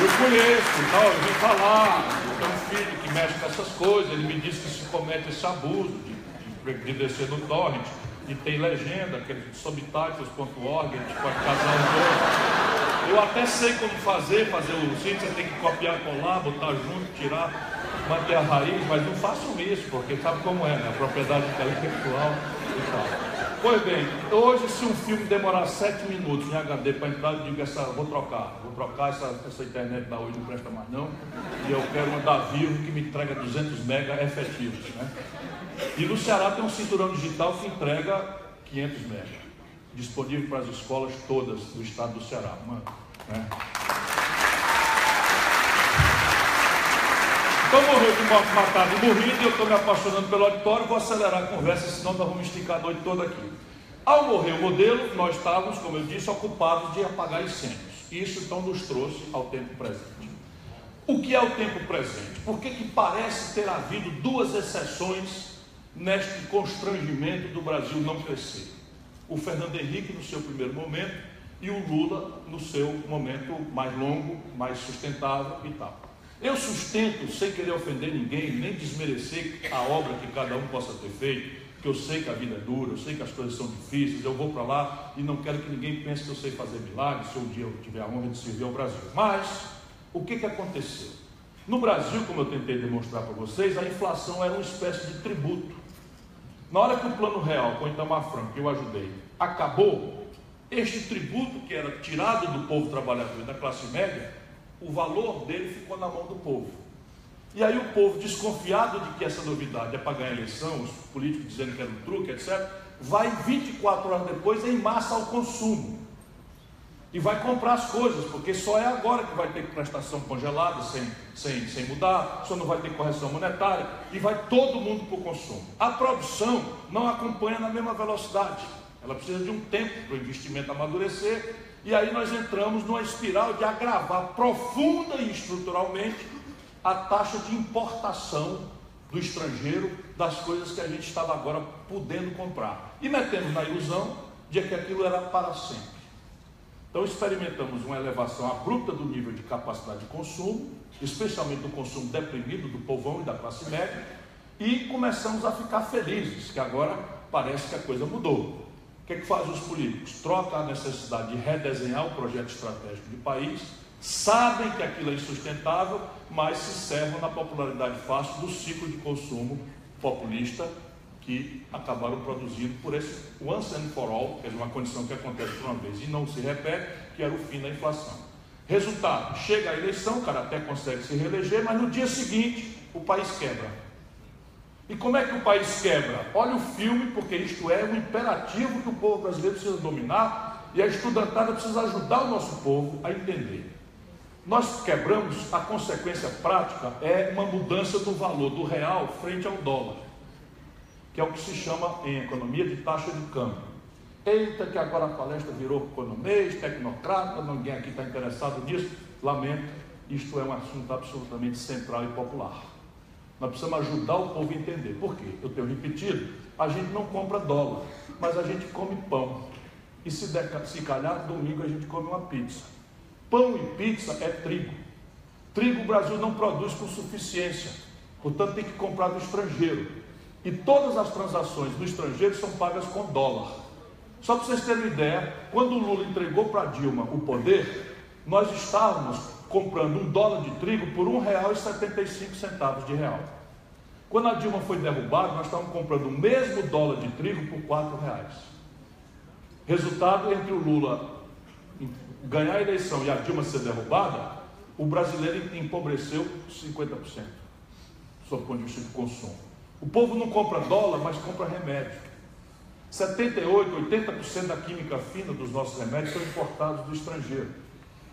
Eu conheço. Então, eu vim falar, eu tenho um filho que mexe com essas coisas, ele me disse que se comete esse abuso de descer no torrent, e tem legenda, que é subtitles.org, a gente pode casar os dois. Eu até sei como fazer o sítio, você tem que copiar, colar, botar junto, tirar, manter a raiz, mas não façam isso, porque sabe como é, né? A propriedade intelectual e tal. Pois bem, hoje se um filme demorar 7 minutos em HD para entrar, eu digo, vou trocar essa internet da hoje não presta mais não, e eu quero uma da Vivo que me entrega 200 mega efetivos, né? E no Ceará tem um cinturão digital que entrega 500 mega, disponível para as escolas todas do estado do Ceará, mano, né? Então morreu de morte matada e morrido, e eu estou me apaixonando pelo auditório, vou acelerar a conversa, senão nós vamos esticar a noite toda aqui. Ao morrer o modelo, nós estávamos, como eu disse, ocupados de apagar incêndios. Isso então nos trouxe ao tempo presente. O que é o tempo presente? Por que parece ter havido 2 exceções neste constrangimento do Brasil não crescer? O Fernando Henrique no seu primeiro momento e o Lula no seu momento mais longo, mais sustentável e tal. Eu sustento, sem querer ofender ninguém, nem desmerecer a obra que cada um possa ter feito, que eu sei que a vida é dura, eu sei que as coisas são difíceis, eu vou para lá e não quero que ninguém pense que eu sei fazer milagres, se um dia eu tiver a honra de servir ao Brasil. Mas, o que aconteceu? No Brasil, como eu tentei demonstrar para vocês, a inflação era uma espécie de tributo. Na hora que o Plano Real, com Itamar Franco, que eu ajudei, acabou, este tributo que era tirado do povo trabalhador e da classe média, o valor dele ficou na mão do povo. E aí o povo, desconfiado de que essa novidade é para ganhar eleição, os políticos dizendo que era um truque, etc., vai 24 horas depois em massa ao consumo. E vai comprar as coisas, porque só é agora que vai ter prestação congelada, sem mudar, só não vai ter correção monetária, e vai todo mundo para o consumo. A produção não acompanha na mesma velocidade. Ela precisa de um tempo para o investimento amadurecer, e aí nós entramos numa espiral de agravar profunda e estruturalmente a taxa de importação do estrangeiro das coisas que a gente estava agora podendo comprar. E metemos na ilusão de que aquilo era para sempre. Então experimentamos uma elevação abrupta do nível de capacidade de consumo, especialmente do consumo deprimido do povão e da classe média, e começamos a ficar felizes, que agora parece que a coisa mudou. O que fazem os políticos? Trocam a necessidade de redesenhar o projeto estratégico do país, sabem que aquilo é insustentável, mas se servam na popularidade fácil do ciclo de consumo populista que acabaram produzindo por esse once and for all, que é uma condição que acontece por uma vez e não se repete, que era o fim da inflação. Resultado, chega a eleição, o cara até consegue se reeleger, mas no dia seguinte o país quebra. E como é que o país quebra? Olha o filme, porque isto é um imperativo que o povo brasileiro precisa dominar e a estudantada precisa ajudar o nosso povo a entender. Nós quebramos, a consequência prática é uma mudança do valor do real frente ao dólar, que é o que se chama em economia de taxa de câmbio. Eita, que agora a palestra virou economês, tecnocrata, ninguém aqui está interessado nisso. Lamento, isto é um assunto absolutamente central e popular. Nós precisamos ajudar o povo a entender. Por quê? Eu tenho repetido, a gente não compra dólar, mas a gente come pão. E se calhar, domingo a gente come uma pizza. Pão e pizza é trigo. Trigo o Brasil não produz com suficiência, portanto tem que comprar do estrangeiro. E todas as transações do estrangeiro são pagas com dólar. Só para vocês terem uma ideia, quando o Lula entregou para Dilma o poder, nós estávamos comprando $1 de trigo por R$ 1,75 de real. Quando a Dilma foi derrubada, nós estávamos comprando o mesmo dólar de trigo por R$ 4. Resultado, entre o Lula ganhar a eleição e a Dilma ser derrubada, o brasileiro empobreceu 50%, sob o ponto de vista de consumo. O povo não compra dólar, mas compra remédio. 78%, 80% da química fina dos nossos remédios são importados do estrangeiro.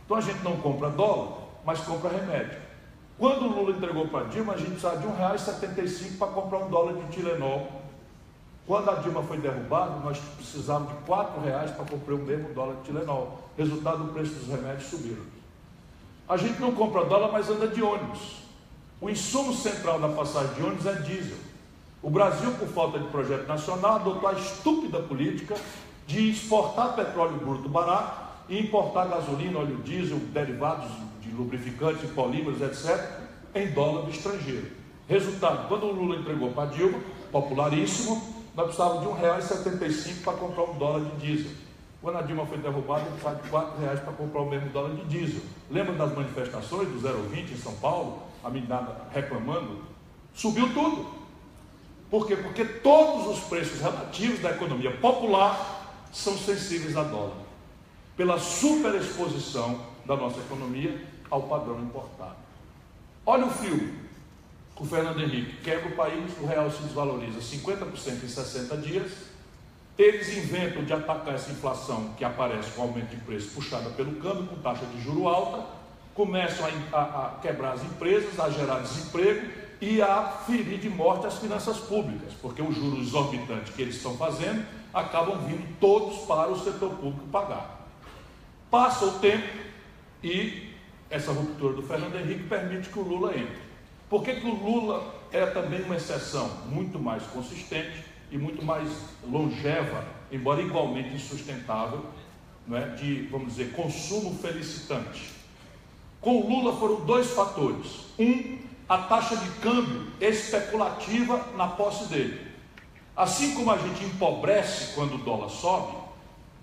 Então a gente não compra dólar, mas compra remédio. Quando o Lula entregou para a Dilma, a gente precisava de R$ 1,75 para comprar $1 de Tilenol. Quando a Dilma foi derrubada, nós precisávamos de R$ 4 para comprar o mesmo dólar de Tilenol. Resultado, o preço dos remédios subiram. A gente não compra dólar, mas anda de ônibus. O insumo central da passagem de ônibus é diesel. O Brasil, por falta de projeto nacional, adotou a estúpida política de exportar petróleo bruto barato e importar gasolina, óleo diesel, derivados de lubrificantes, polímeros, etc., em dólar do estrangeiro. Resultado, quando o Lula entregou para a Dilma, popularíssimo, nós precisávamos de R$ 1,75 para comprar $1 de diesel. Quando a Dilma foi derrubada, ele precisava de R$ 4 para comprar o mesmo dólar de diesel. Lembra das manifestações do 020 em São Paulo? A meninada reclamando? Subiu tudo. Por quê? Porque todos os preços relativos da economia popular são sensíveis a dólar, pela superexposição da nossa economia ao padrão importado. Olha o filme, o Fernando Henrique quebra o país, o real se desvaloriza 50% em 60 dias, eles inventam de atacar essa inflação que aparece com aumento de preço puxada pelo câmbio, com taxa de juro alta, começam a quebrar as empresas, a gerar desemprego e a ferir de morte as finanças públicas, porque os juros exorbitantes que eles estão fazendo acabam vindo todos para o setor público pagar. Passa o tempo e essa ruptura do Fernando Henrique permite que o Lula entre. Por que o Lula é também uma exceção muito mais consistente e muito mais longeva, embora igualmente insustentável, não é, de, vamos dizer, consumo felicitante? Com o Lula foram dois fatores. A taxa de câmbio especulativa na posse dele. Assim como a gente empobrece quando o dólar sobe,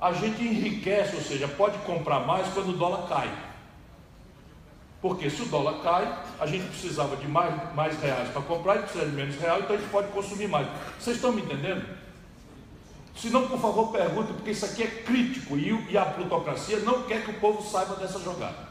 a gente enriquece, ou seja, pode comprar mais quando o dólar cai. Porque se o dólar cai, a gente precisava de mais reais para comprar e precisa de menos reais, então a gente pode consumir mais. Vocês estão me entendendo? Se não, por favor, perguntem, porque isso aqui é crítico e a plutocracia não quer que o povo saiba dessa jogada.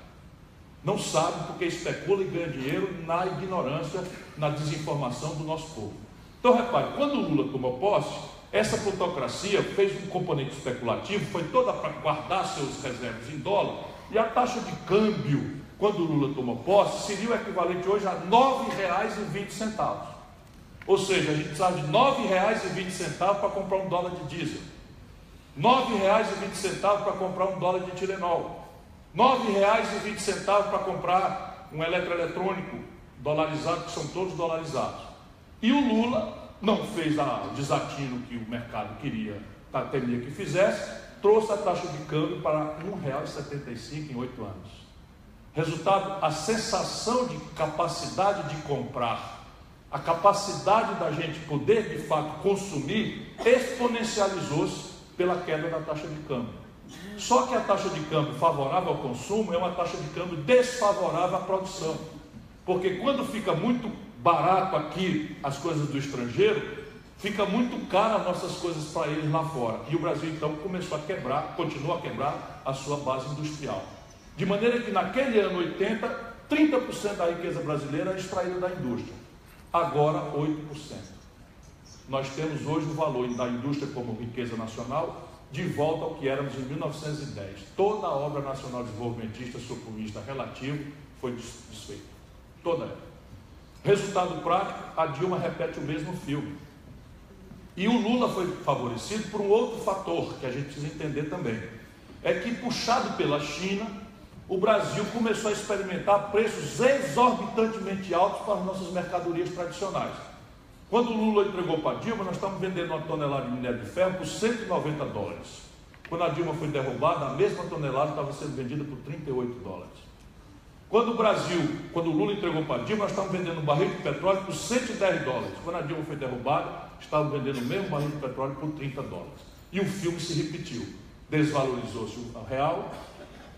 Não sabe porque especula e ganha dinheiro na ignorância, na desinformação do nosso povo. Então, repare, quando o Lula tomou posse, essa plutocracia fez um componente especulativo, foi toda para guardar seus reservas em dólar, e a taxa de câmbio, quando o Lula tomou posse, seria o equivalente hoje a R$ 9,20. Ou seja, a gente precisava de R$ 9,20 para comprar $1 de diesel, R$ 9,20 para comprar $1 de Tilenol, R$ 9,20 para comprar um eletroeletrônico dolarizado, que são todos dolarizados. E o Lula não fez o desatino que o mercado temia que fizesse, trouxe a taxa de câmbio para R$ 1,75 em 8 anos. Resultado, a sensação de capacidade de comprar, a capacidade da gente poder de fato consumir, exponencializou-se pela queda da taxa de câmbio. Só que a taxa de câmbio favorável ao consumo é uma taxa de câmbio desfavorável à produção. Porque quando fica muito barato aqui as coisas do estrangeiro, fica muito caro as nossas coisas para eles lá fora. E o Brasil então começou a quebrar, continua a quebrar a sua base industrial. De maneira que naquele ano 80, 30% da riqueza brasileira é extraída da indústria. Agora 8%. Nós temos hoje o valor da indústria como riqueza nacional de volta ao que éramos em 1910. Toda a obra nacional desenvolvimentista, sob o ponto de vista relativo, foi desfeita. Toda ela. Resultado prático, a Dilma repete o mesmo filme. E o Lula foi favorecido por um outro fator, que a gente precisa entender também. É que, puxado pela China, o Brasil começou a experimentar preços exorbitantemente altos para as nossas mercadorias tradicionais. Quando o Lula entregou para a Dilma, nós estamos vendendo uma tonelada de minério de ferro por $190. Quando a Dilma foi derrubada, a mesma tonelada estava sendo vendida por $38. Quando o Lula entregou para a Dilma, nós estávamos vendendo um barril de petróleo por $110. Quando a Dilma foi derrubada, estávamos vendendo o mesmo barril de petróleo por $30. E o filme se repetiu. Desvalorizou-se o real,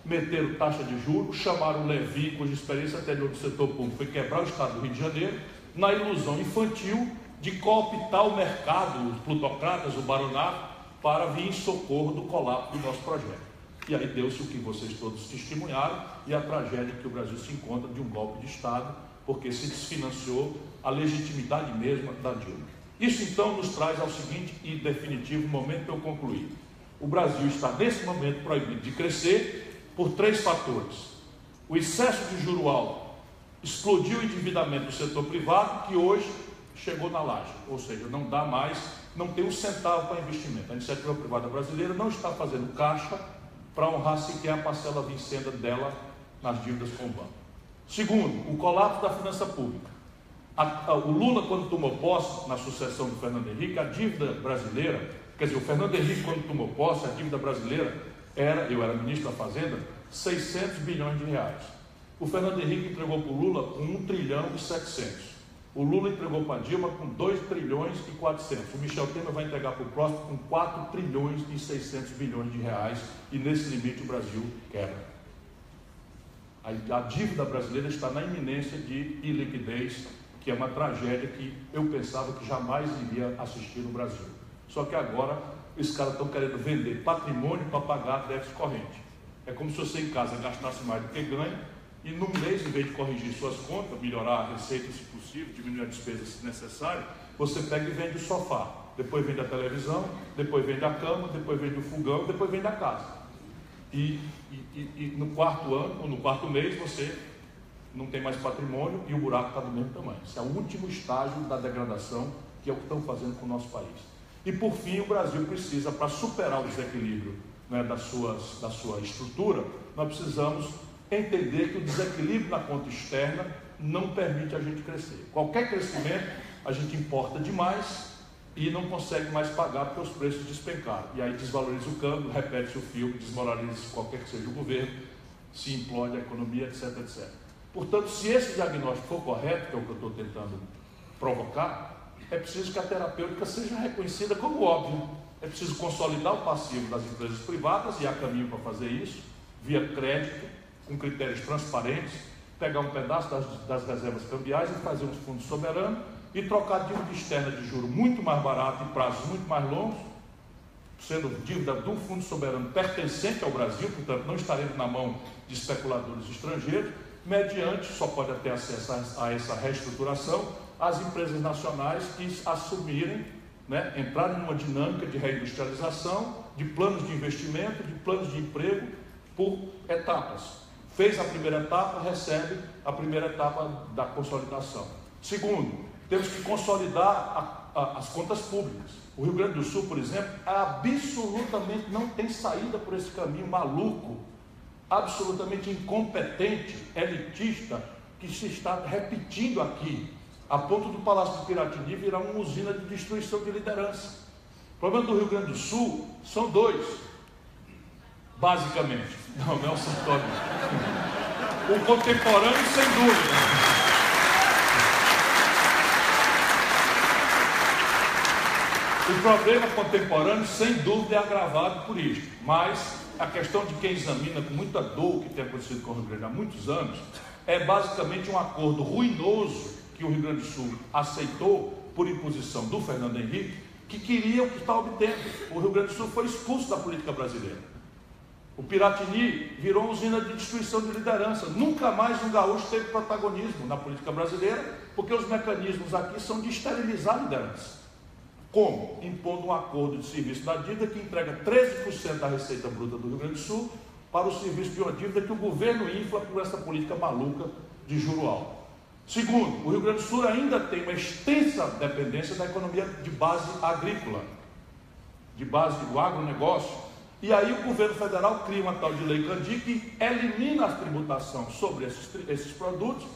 meteram taxa de juros, chamaram o Levi, cuja experiência anterior do setor público foi quebrar o estado do Rio de Janeiro, na ilusão infantil de cooptar o mercado, os plutocratas, o baronato, para vir em socorro do colapso do nosso projeto. E aí deu-se o que vocês todos testemunharam e a tragédia que o Brasil se encontra de um golpe de Estado, porque se desfinanciou a legitimidade mesma da Dilma. Isso então nos traz ao seguinte e definitivo momento para eu concluir. O Brasil está nesse momento proibido de crescer por 3 fatores. O excesso de juro alto explodiu o endividamento do setor privado, que hoje chegou na laje, ou seja, não dá mais, não tem um centavo para investimento. A iniciativa privada brasileira não está fazendo caixa para honrar sequer a parcela vencida dela nas dívidas com o banco. Segundo, o colapso da finança pública. O Lula, quando tomou posse, na sucessão do Fernando Henrique, a dívida brasileira, quer dizer, o Fernando Henrique, quando tomou posse, a dívida brasileira eu era ministro da Fazenda, 600 bilhões de reais. O Fernando Henrique entregou para o Lula com 1 trilhão e 700. O Lula entregou para a Dilma com 2 trilhões e 400. O Michel Temer vai entregar para o próximo com 4 trilhões e 600 bilhões de reais. E nesse limite o Brasil quebra. A dívida brasileira está na iminência de iliquidez, que é uma tragédia que eu pensava que jamais iria assistir no Brasil. Só que agora esses caras estão querendo vender patrimônio para pagar déficit corrente. É como se você em casa gastasse mais do que ganha, e num mês, em vez de corrigir suas contas, melhorar a receita se possível, diminuir a despesa se necessário, você pega e vende o sofá, depois vende a televisão, depois vende a cama, depois vende o fogão, depois vende a casa. E no 4º ano, ou no 4º mês, você não tem mais patrimônio e o buraco está do mesmo tamanho. Esse é o último estágio da degradação, que é o que estão fazendo com o nosso país. E por fim, o Brasil precisa, para superar o desequilíbrio, né, da sua estrutura, nós precisamos entender que o desequilíbrio na conta externa não permite a gente crescer. Qualquer crescimento, a gente importa demais e não consegue mais pagar porque os preços despencaram. E aí desvaloriza o câmbio, repete-se o filme, desmoraliza qualquer que seja o governo, se implode a economia, etc, etc. Portanto, se esse diagnóstico for correto, que é o que eu estou tentando provocar, é preciso que a terapêutica seja reconhecida como óbvio. É preciso consolidar o passivo das empresas privadas, e há caminho para fazer isso, via crédito, com critérios transparentes, pegar um pedaço das reservas cambiais e fazer um fundo soberano e trocar dívida externa de juros muito mais barato e prazos muito mais longos, sendo dívida de um fundo soberano pertencente ao Brasil, portanto não estaremos na mão de especuladores estrangeiros, mediante, só pode ter acesso a essa reestruturação, as empresas nacionais que assumirem, né, entrarem numa dinâmica de reindustrialização, de planos de investimento, de planos de emprego por etapas. Fez a primeira etapa, recebe a primeira etapa da consolidação. Segundo, temos que consolidar as contas públicas. O Rio Grande do Sul, por exemplo, absolutamente não tem saída por esse caminho maluco, absolutamente incompetente, elitista, que se está repetindo aqui, a ponto do Palácio de Piratini virar uma usina de destruição de liderança. O problema do Rio Grande do Sul são 2. Basicamente, não é o Santoro. O contemporâneo, sem dúvida. O problema contemporâneo, sem dúvida, é agravado por isso. Mas a questão de quem examina com muita dor o que tem acontecido com o Rio Grande há muitos anos, é basicamente um acordo ruinoso que o Rio Grande do Sul aceitou por imposição do Fernando Henrique, que queria o que está obtendo. O Rio Grande do Sul foi expulso da política brasileira. O Piratini virou uma usina de destruição de liderança. Nunca mais um gaúcho teve protagonismo na política brasileira, porque os mecanismos aqui são de esterilizar a liderança. Como? Impondo um acordo de serviço da dívida que entrega 13% da receita bruta do Rio Grande do Sul para o serviço de uma dívida que o governo infla por essa política maluca de juro alto. Segundo, o Rio Grande do Sul ainda tem uma extensa dependência da economia de base agrícola, de base do agronegócio. E aí o governo federal cria uma tal de Lei Candir que elimina a tributação sobre esses produtos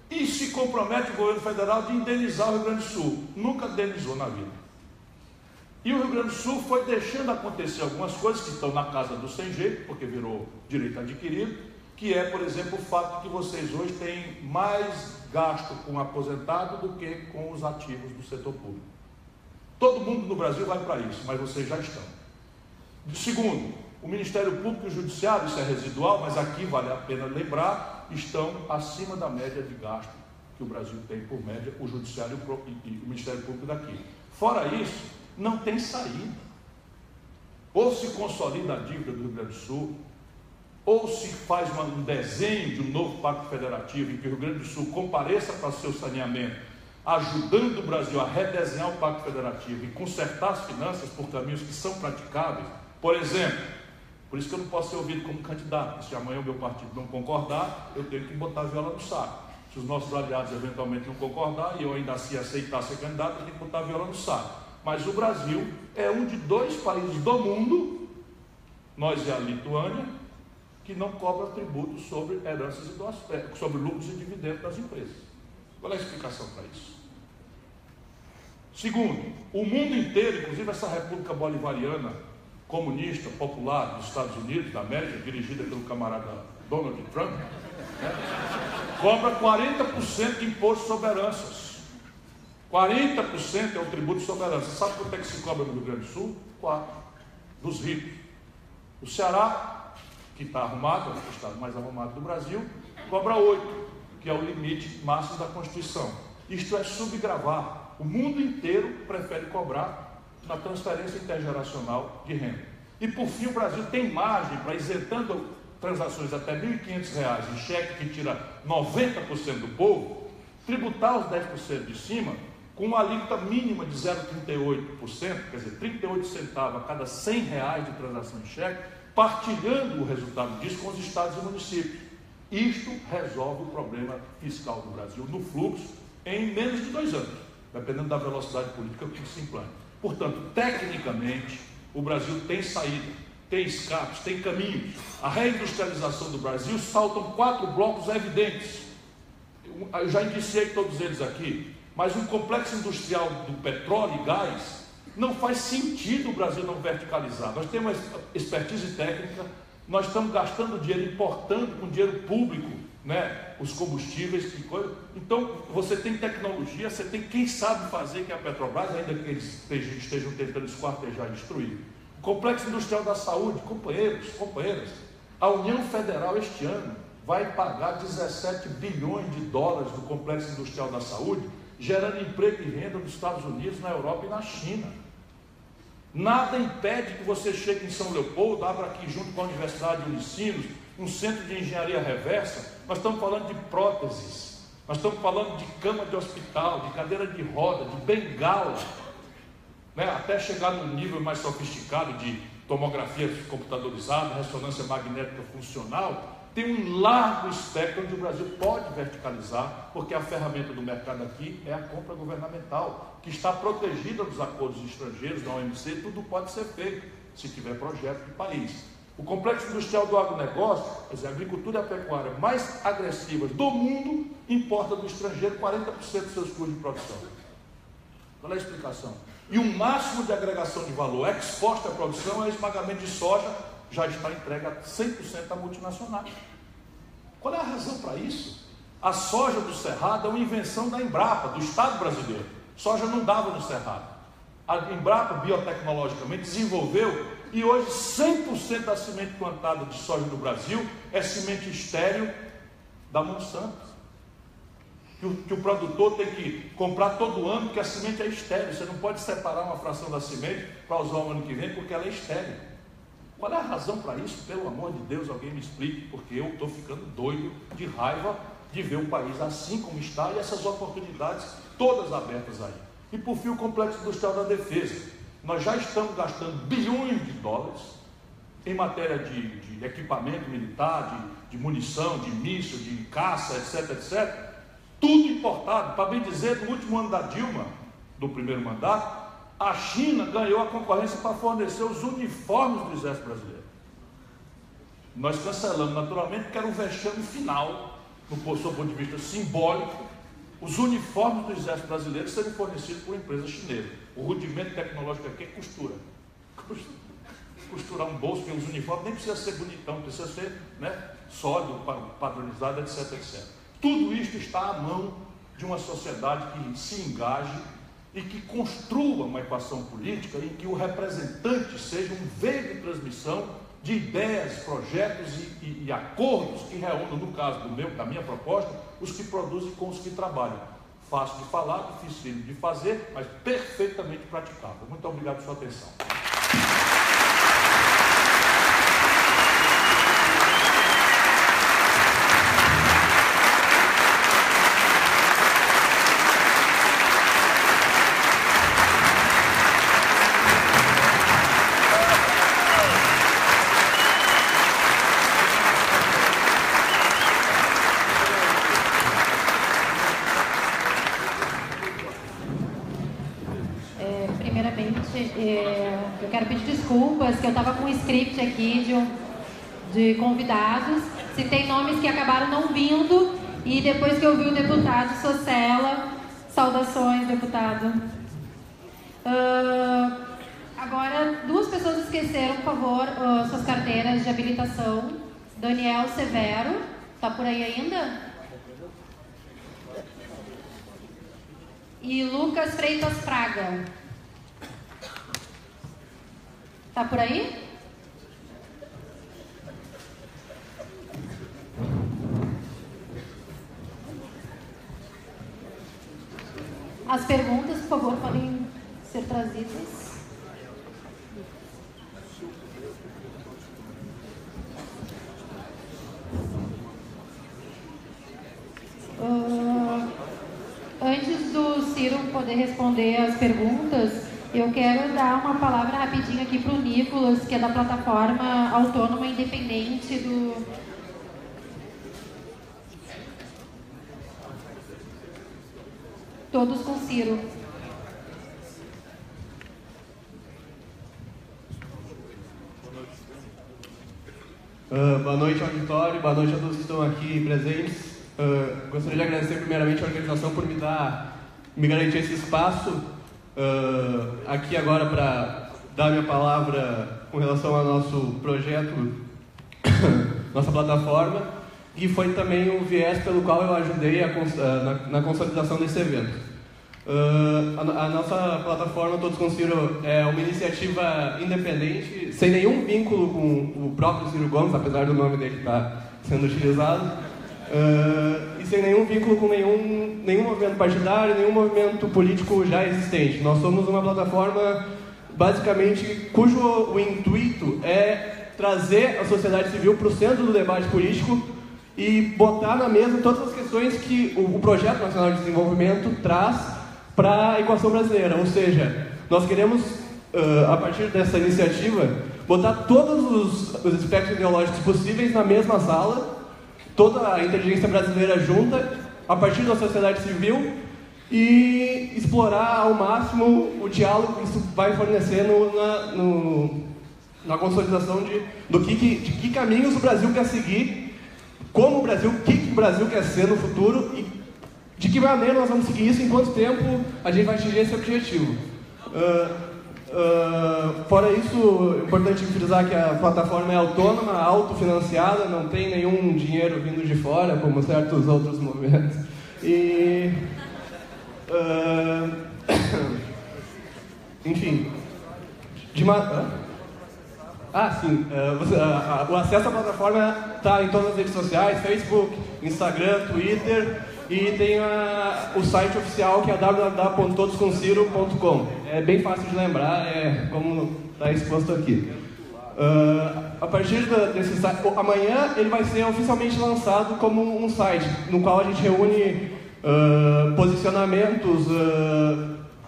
e se compromete o governo federal de indenizar o Rio Grande do Sul. Nunca indenizou na vida. E o Rio Grande do Sul foi deixando acontecer algumas coisas que estão na casa do sem jeito, porque virou direito adquirido, que é, por exemplo, o fato de que vocês hoje têm mais gasto com o aposentado do que com os ativos do setor público. Todo mundo no Brasil vai para isso, mas vocês já estão. Segundo, o Ministério Público e o Judiciário, isso é residual, mas aqui vale a pena lembrar, estão acima da média de gasto que o Brasil tem por média, o Judiciário e o Ministério Público daqui. Fora isso, não tem saída. Ou se consolida a dívida do Rio Grande do Sul, ou se faz um desenho de um novo pacto federativo em que o Rio Grande do Sul compareça para seu saneamento, ajudando o Brasil a redesenhar o pacto federativo e consertar as finanças por caminhos que são praticáveis. Por exemplo, por isso que eu não posso ser ouvido como candidato, se amanhã o meu partido não concordar, eu tenho que botar a viola no saco. Se os nossos aliados eventualmente não concordar e eu ainda assim aceitar ser candidato, eu tenho que botar a viola no saco. Mas o Brasil é um de 2 países do mundo, nós e a Lituânia, que não cobra tributo sobre heranças e sobre lucros e dividendos das empresas. Qual é a explicação para isso? Segundo, o mundo inteiro, inclusive essa República Bolivariana comunista, popular dos Estados Unidos da América, dirigida pelo camarada Donald Trump, cobra 40% de imposto sobre heranças. 40% é o tributo sobre heranças. Sabe quanto é que se cobra no Rio Grande do Sul? 4%. Dos ricos. O Ceará, que está arrumado, é o estado mais arrumado do Brasil, cobra 8%, que é o limite máximo da Constituição. Isto é subgravar. O mundo inteiro prefere cobrar na transferência intergeracional de renda. E por fim, o Brasil tem margem para, isentando transações até R$ 1.500 em cheque que tira 90% do povo, tributar os 10% de cima com uma alíquota mínima de 0,38%, quer dizer, 38 centavos a cada R$ 100 de transação em cheque, partilhando o resultado disso com os estados e municípios. Isto resolve o problema fiscal do Brasil no fluxo em menos de 2 anos, dependendo da velocidade política que se implante. Portanto, tecnicamente, o Brasil tem saída, tem escapes, tem caminhos. A reindustrialização do Brasil saltam 4 blocos evidentes. Eu já indiciei todos eles aqui, mas um complexo industrial do petróleo e gás não faz sentido o Brasil não verticalizar. Nós temos expertise técnica, nós estamos gastando dinheiro, importando com dinheiro público, né, os combustíveis, que coisa. Então, você tem tecnologia, você tem quem sabe fazer, que é a Petrobras, ainda que eles estejam tentando esquartejar e destruir. O complexo industrial da saúde, companheiros, companheiras, a União Federal este ano vai pagar 17 bilhões de dólares do complexo industrial da saúde, gerando emprego e renda nos Estados Unidos, na Europa e na China. Nada impede que você chegue em São Leopoldo, abra aqui junto com a Universidade de Unicinos, um centro de engenharia reversa. Nós estamos falando de próteses, nós estamos falando de cama de hospital, de cadeira de roda, de bengala, né? Até chegar num nível mais sofisticado de tomografia computadorizada, ressonância magnética funcional. Tem um largo espectro onde o Brasil pode verticalizar, porque a ferramenta do mercado aqui é a compra governamental, que está protegida dos acordos estrangeiros, da OMC. Tudo pode ser feito, se tiver projeto de país. O complexo industrial do agronegócio, quer dizer, a agricultura e a pecuária mais agressivas do mundo, importa do estrangeiro 40% dos seus custos de produção. Qual é a explicação? E o máximo de agregação de valor exposto à produção é o esmagamento de soja, já está entregue a 100% à multinacional. Qual é a razão para isso? A soja do Cerrado é uma invenção da Embrapa, do Estado brasileiro. Soja não dava no Cerrado. A Embrapa, biotecnologicamente, desenvolveu, e hoje 100% da semente plantada de soja no Brasil é semente estéril da Monsanto. Que o produtor tem que comprar todo ano, porque a semente é estéril. Você não pode separar uma fração da semente para usar o ano que vem, porque ela é estéril. Qual é a razão para isso? Pelo amor de Deus, alguém me explique, porque eu estou ficando doido de raiva de ver o país assim como está e essas oportunidades todas abertas aí. E por fim, o complexo industrial da defesa. Nós já estamos gastando bilhões de dólares em matéria de equipamento militar, de munição, de míssil, de caça, etc, etc. Tudo importado. Para bem dizer, no último ano da Dilma, do primeiro mandato, A China ganhou a concorrência para fornecer os uniformes do Exército Brasileiro. Nós cancelamos naturalmente, porque era um vexame final, no seu ponto de vista simbólico, os uniformes do Exército Brasileiro serem fornecidos por empresa chinesa. O rudimento tecnológico aqui é costura. Costurar um bolso, porque os uniformes nem precisa ser bonitão, precisa ser, né, sólido, padronizado, etc, etc. Tudo isto está à mão de uma sociedade que se engaje e que construa uma equação política em que o representante seja um veio de transmissão de ideias, projetos e acordos que reúnam, no caso da minha proposta, os que produzem com os que trabalham. Fácil de falar, difícil de fazer, mas perfeitamente praticável. Muito obrigado por sua atenção. Eu quero pedir desculpas, que eu estava com um script aqui de convidados. Citei nomes que acabaram não vindo, e depois que eu vi o deputado Socella, saudações, deputado. Agora, duas pessoas esqueceram, por favor, suas carteiras de habilitação. Daniel Severo, está por aí ainda? E Lucas Freitas Fraga. Tá por aí? As perguntas, por favor, podem ser trazidas. Antes do Ciro poder responder as perguntas, eu quero dar uma palavra rapidinho aqui para o Nicolas, que é da plataforma autônoma independente do... Todos com Ciro. Boa noite, auditório, boa noite a todos que estão aqui presentes. Gostaria de agradecer primeiramente a organização por me garantir esse espaço aqui agora para dar minha palavra com relação ao nosso projeto, nossa plataforma, e foi também o viés pelo qual eu ajudei na consolidação desse evento. A nossa plataforma Todos com Ciro é uma iniciativa independente, sem nenhum vínculo com o próprio Ciro Gomes, apesar do nome dele estar sendo utilizado, e sem nenhum vínculo com nenhum movimento partidário, nenhum movimento político já existente. Nós somos uma plataforma, basicamente, cujo o intuito é trazer a sociedade civil para o centro do debate político e botar na mesa todas as questões que o Projeto Nacional de Desenvolvimento traz para a equação brasileira. Ou seja, nós queremos, a partir dessa iniciativa, botar todos os aspectos ideológicos possíveis na mesma sala, toda a inteligência brasileira junta, a partir da sociedade civil, e explorar ao máximo o diálogo que isso vai fornecer na consolidação de que caminhos o Brasil quer seguir, como o Brasil, o que o Brasil quer ser no futuro e de que maneira nós vamos seguir isso, em quanto tempo a gente vai atingir esse objetivo. Fora isso, é importante frisar que a plataforma é autônoma, autofinanciada, não tem nenhum dinheiro vindo de fora, como certos outros movimentos. E, enfim, o acesso à plataforma está em todas as redes sociais, Facebook, Instagram, Twitter, e tem o site oficial, que é www.todoscomciro.com. É bem fácil de lembrar, como está exposto aqui. A partir desse site, amanhã ele vai ser oficialmente lançado como um site, no qual a gente reúne posicionamentos,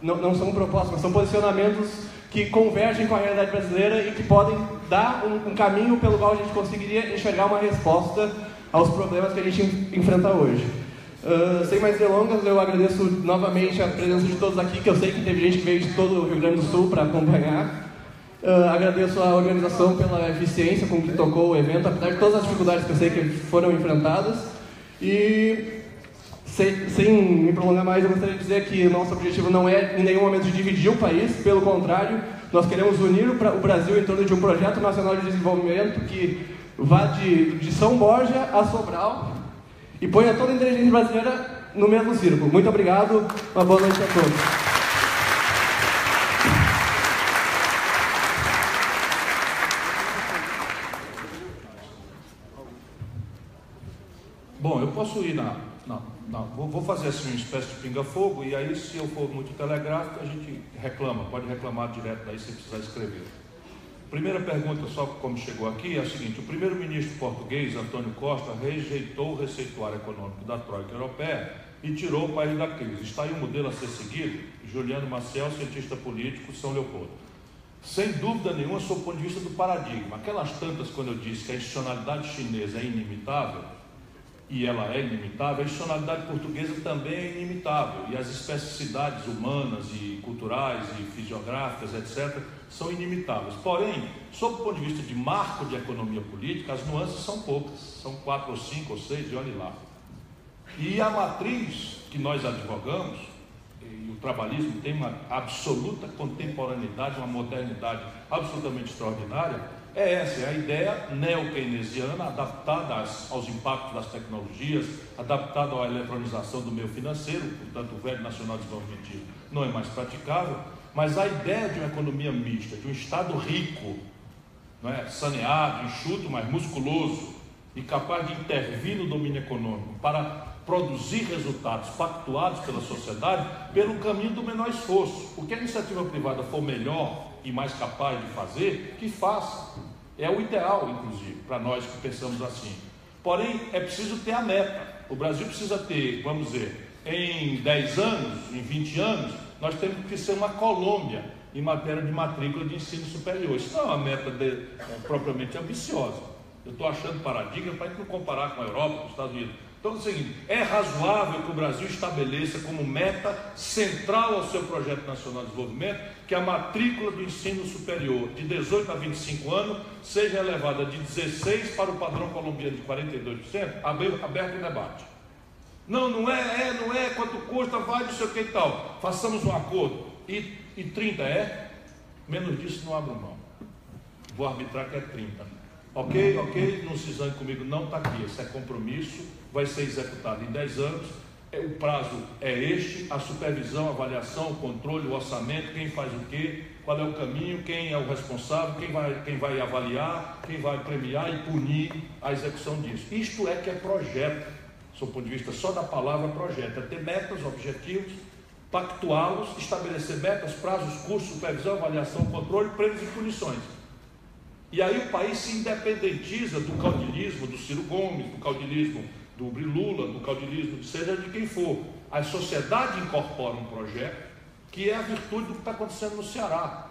não são propostas, mas são posicionamentos que convergem com a realidade brasileira e que podem dar um caminho pelo qual a gente conseguiria enxergar uma resposta aos problemas que a gente enfrenta hoje. Sem mais delongas, eu agradeço novamente a presença de todos aqui, que eu sei que teve gente que veio de todo o Rio Grande do Sul para acompanhar. Agradeço a organização pela eficiência com que tocou o evento, apesar de todas as dificuldades que eu sei que foram enfrentadas. E, sem me prolongar mais, eu gostaria de dizer que o nosso objetivo não é em nenhum momento de dividir o país, pelo contrário, nós queremos unir o Brasil em torno de um projeto nacional de desenvolvimento que vá de São Borja a Sobral e ponha toda a inteligência brasileira no mesmo círculo. Muito obrigado, uma boa noite a todos. Bom, eu posso ir vou fazer assim uma espécie de pinga-fogo, e aí, se eu for muito telegráfico, a gente reclama, pode reclamar direto daí sem precisar escrever. Primeira pergunta, só como chegou aqui, é a seguinte: o primeiro-ministro português, Antônio Costa, rejeitou o receituário econômico da Troika Europeia e tirou o país da crise. Está aí um modelo a ser seguido? Juliano Maciel, cientista político, São Leopoldo. Sem dúvida nenhuma, sob o ponto de vista do paradigma. Aquelas tantas, quando eu disse que a institucionalidade chinesa é inimitável, e ela é ilimitável, a institucionalidade portuguesa também é inimitável, e as especificidades humanas e culturais e fisiográficas, etc., são inimitáveis. Porém, sob o ponto de vista de marco de economia política, as nuances são poucas, são 4 ou 5 ou 6, e olhe lá. E a matriz que nós advogamos, e o trabalhismo tem uma absoluta contemporaneidade, uma modernidade absolutamente extraordinária, é essa, é a ideia neo-keynesiana, adaptada aos impactos das tecnologias, adaptada à eletronização do meio financeiro, portanto o velho nacional desenvolvimentismo não é mais praticável, mas a ideia de uma economia mista, de um Estado rico, não é, saneado, enxuto, mas musculoso, e capaz de intervir no domínio econômico para produzir resultados pactuados pela sociedade pelo caminho do menor esforço. O que a iniciativa privada for melhor e mais capaz de fazer, que faça. É o ideal, inclusive, para nós que pensamos assim. Porém, é preciso ter a meta. O Brasil precisa ter, vamos dizer, em 10 anos, em 20 anos, nós temos que ser uma Colômbia em matéria de matrícula de ensino superior. Isso não é uma meta propriamente ambiciosa. Eu estou achando paradigma para a gente não comparar com a Europa, com os Estados Unidos. Então é o seguinte: é razoável que o Brasil estabeleça como meta central ao seu projeto nacional de desenvolvimento que a matrícula do ensino superior de 18 a 25 anos seja elevada de 16% para o padrão colombiano de 42%, aberto em debate. Não é, quanto custa, vai, não sei o que e tal. Façamos um acordo. E 30 é? Menos disso não abro mão. Vou arbitrar que é 30. Ok, não se zangue comigo, não está aqui. Esse é compromisso, vai ser executado em 10 anos. O prazo é este, a supervisão, a avaliação, o controle, o orçamento, quem faz o quê, qual é o caminho, quem é o responsável, quem vai avaliar, quem vai premiar e punir a execução disso. Isto é que é projeto, sob o ponto de vista só da palavra projeto, é ter metas, objetivos, pactuá-los, estabelecer metas, prazos, custos, supervisão, avaliação, controle, prêmios e punições. E aí o país se independentiza do caudilismo do Ciro Gomes, do caudilismo do Lula, do caudilismo, seja de quem for. A sociedade incorpora um projeto que é a virtude do que está acontecendo no Ceará.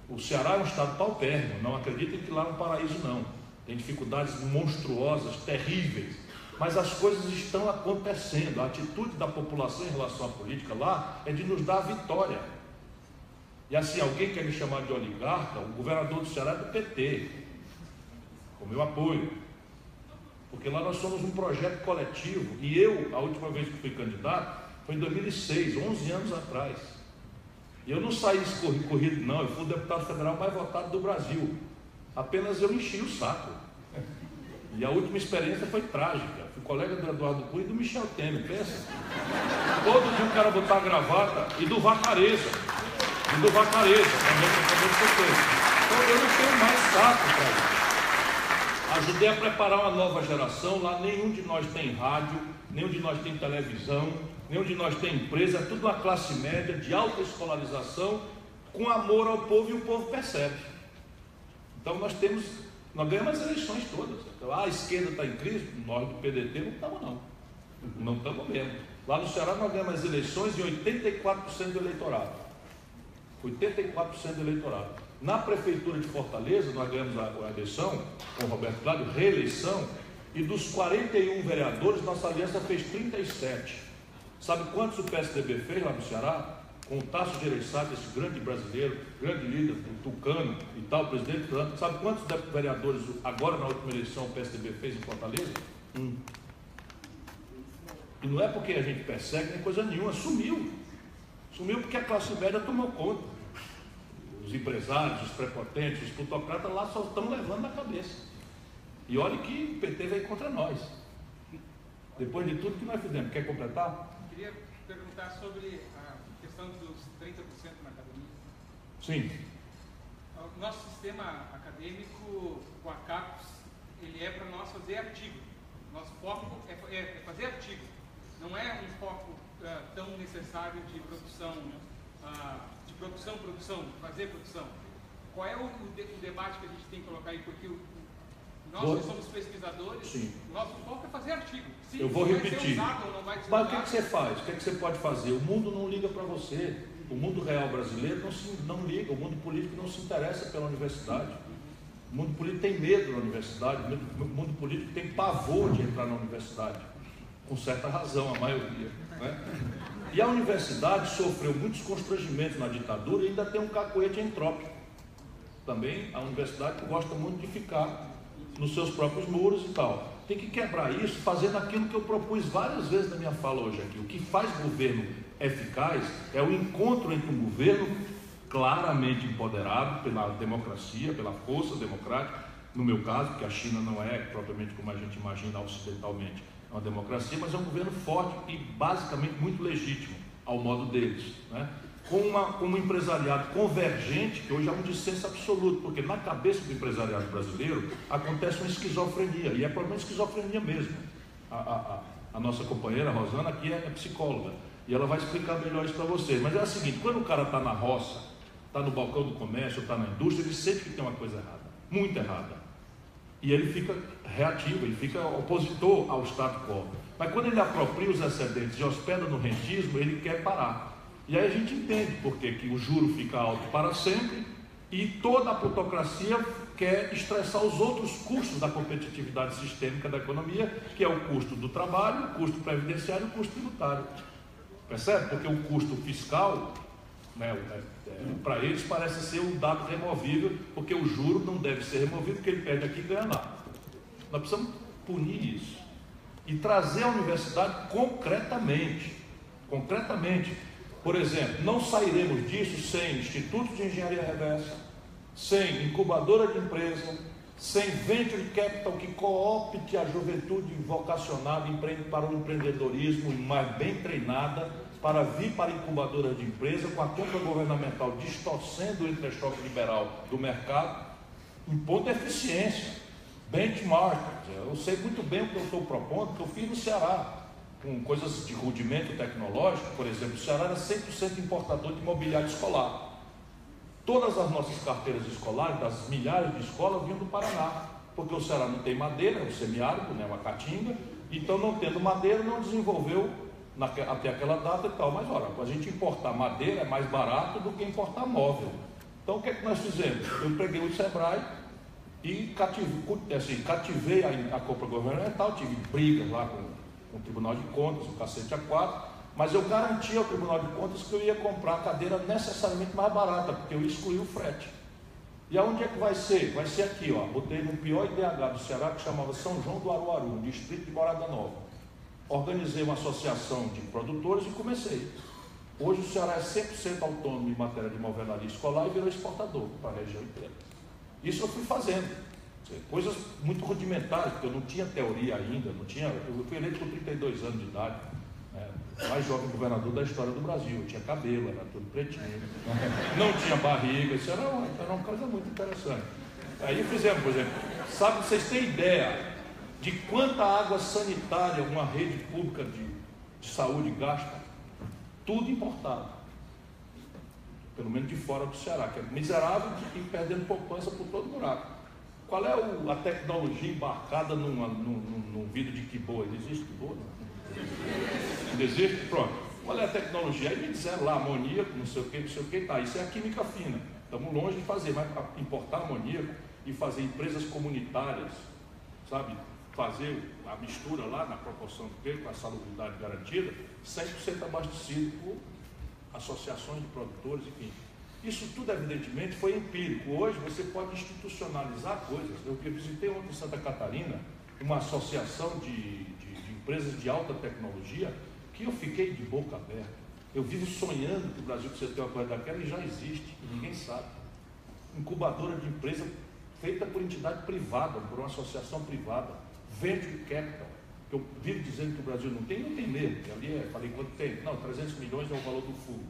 O Ceará é um estado paupérrimo, não acreditem que lá é um paraíso, não. Tem dificuldades monstruosas, terríveis, mas as coisas estão acontecendo. A atitude da população em relação à política lá é de nos dar a vitória. E assim, alguém quer me chamar de oligarca, o governador do Ceará é do PT, com meu apoio. Porque lá nós somos um projeto coletivo. E eu, a última vez que fui candidato, foi em 2006, 11 anos atrás. E eu não saí corrido, não. Eu fui o deputado federal mais votado do Brasil. Apenas eu enchi o saco. E a última experiência foi trágica. Fui colega do Eduardo Cunha e do Michel Temer, pensa. Todo dia o cara botar a gravata, e do Vacareza. Também acabou de ser feito. Então eu não tenho mais saco para isso. Ajudei a preparar uma nova geração. Lá nenhum de nós tem rádio, nenhum de nós tem televisão, nenhum de nós tem empresa, é tudo uma classe média de alta escolarização, com amor ao povo, e o povo percebe. Então nós ganhamos as eleições todas. Então, a esquerda está em crise, nós do PDT não estamos não. Não estamos mesmo. Lá no Ceará nós ganhamos as eleições em 84% do eleitorado. 84% do eleitorado. Na prefeitura de Fortaleza, nós ganhamos a eleição com o Roberto Cláudio, reeleição, E dos 41 vereadores, nossa aliança fez 37. Sabe quantos o PSDB fez lá no Ceará? Com o Tasso Gereissati, esse grande brasileiro, grande líder, o Tucano e tal, presidente, sabe quantos vereadores agora na última eleição o PSDB fez em Fortaleza? E não é porque a gente persegue nem coisa nenhuma, sumiu porque a classe média tomou conta. Os empresários, os prepotentes, os plutocratas lá só estão levando na cabeça. E olha que o PT veio contra nós, depois de tudo que nós fizemos. Quer completar? Eu queria perguntar sobre a questão dos 30% na academia. Sim. O nosso sistema acadêmico, o ACAPES, ele é para nós fazer artigo. Nosso foco é fazer artigo. Não é um foco tão necessário de produção, fazer produção. Qual é o debate que a gente tem que colocar aí? Porque nós que somos pesquisadores, sim, o nosso foco é fazer artigo. Sim, eu vou repetir. Vai ser usado ou não vai ser mas usado. O que você faz? O que você pode fazer? O mundo não liga para você. O mundo real brasileiro não liga. O mundo político não se interessa pela universidade. O mundo político tem medo da universidade. O mundo político tem pavor de entrar na universidade. Com certa razão, a maioria. Né? E a universidade sofreu muitos constrangimentos na ditadura e ainda tem um cacoete entrópico. Também a universidade gosta muito de ficar nos seus próprios muros e tal. Tem que quebrar isso fazendo aquilo que eu propus várias vezes na minha fala hoje aqui. O que faz governo eficaz é o encontro entre um governo claramente empoderado pela democracia, pela força democrática, no meu caso, porque a China não é propriamente como a gente imagina ocidentalmente, é uma democracia, mas é um governo forte e basicamente muito legítimo ao modo deles, né? Com um empresariado convergente, que hoje é um dissenso absoluto, porque na cabeça do empresariado brasileiro acontece uma esquizofrenia, e é problema de esquizofrenia mesmo. A nossa companheira Rosana aqui é psicóloga, e ela vai explicar melhor isso para vocês. Mas é o seguinte, quando o cara está na roça, está no balcão do comércio, está na indústria, ele sente que tem uma coisa errada, muito errada. E ele fica reativo, ele fica opositor ao status quo. Mas quando ele apropria os excedentes e hospeda no rentismo, ele quer parar. E aí a gente entende por que o juro fica alto para sempre e toda a plutocracia quer estressar os outros custos da competitividade sistêmica da economia, que é o custo do trabalho, o custo previdenciário e o custo tributário. Percebe? Porque o custo fiscal, né, para eles parece ser um dado removível, porque o juro não deve ser removido, porque ele perde aqui e ganha lá. Nós precisamos punir isso e trazer a universidade concretamente. Por exemplo, não sairemos disso sem instituto de engenharia reversa, sem incubadora de empresa, sem venture capital que coopte a juventude vocacionada para o empreendedorismo, mas bem treinada, para vir para a incubadora de empresa, com a compra governamental distorcendo o entrechoque liberal do mercado, impondo eficiência, benchmark. Eu sei muito bem o que eu estou propondo, que eu fiz no Ceará, com coisas de rudimento tecnológico. Por exemplo, o Ceará era 100% importador de mobiliário escolar. Todas as nossas carteiras escolares, das milhares de escolas, vinham do Paraná, porque o Ceará não tem madeira, é um semiárido, né, uma caatinga, então não tendo madeira, não desenvolveu até aquela data e tal. Mas olha, para a gente importar madeira é mais barato do que importar móvel. Então o que é que nós fizemos? Eu peguei o Sebrae e cativei a compra governamental, tive brigas lá com o Tribunal de Contas, o cacete A4, mas eu garanti ao Tribunal de Contas que eu ia comprar a cadeira necessariamente mais barata, porque eu excluí o frete. E aonde é que vai ser? Vai ser aqui, ó. Botei no pior IDH do Ceará, que chamava São João do Aruaru, um distrito de Morada Nova. Organizei uma associação de produtores e comecei. Hoje o Ceará é 100% autônomo em matéria de alvenaria escolar e virou exportador para a região inteira. Isso eu fui fazendo. Coisas muito rudimentares, porque eu não tinha teoria ainda, eu fui eleito com 32 anos de idade, mais jovem governador da história do Brasil. Eu tinha cabelo, era tudo pretinho, não tinha barriga, isso era uma coisa muito interessante. Aí fizemos, por exemplo, sabe, vocês têm ideia de quanta água sanitária uma rede pública de saúde gasta? Tudo importado, pelo menos de fora do Ceará, que é miserável e perdendo poupança por todo buraco. Qual é a tecnologia embarcada num vidro de quiboa? Existe quiboa? Não existe? Pronto. Qual é a tecnologia? Aí me disseram lá, amoníaco, não sei o que, tá. Isso é a química fina. Estamos longe de fazer, mas importar amoníaco e fazer empresas comunitárias, sabe? fazer a mistura lá na proporção do que, com a salubridade garantida, 100% abastecido por associações de produtores, enfim. Isso tudo, evidentemente, foi empírico. Hoje você pode institucionalizar coisas. Eu visitei ontem em Santa Catarina uma associação de empresas de alta tecnologia que eu fiquei de boca aberta. Eu vivo sonhando que o Brasil precisa ter uma coisa daquela e já existe, e ninguém sabe. Incubadora de empresa feita por entidade privada, por uma associação privada, Venture Capital, que eu vivo dizendo que o Brasil não tem mesmo, que ali falei quanto tem, não, 300 milhões é o valor do fundo.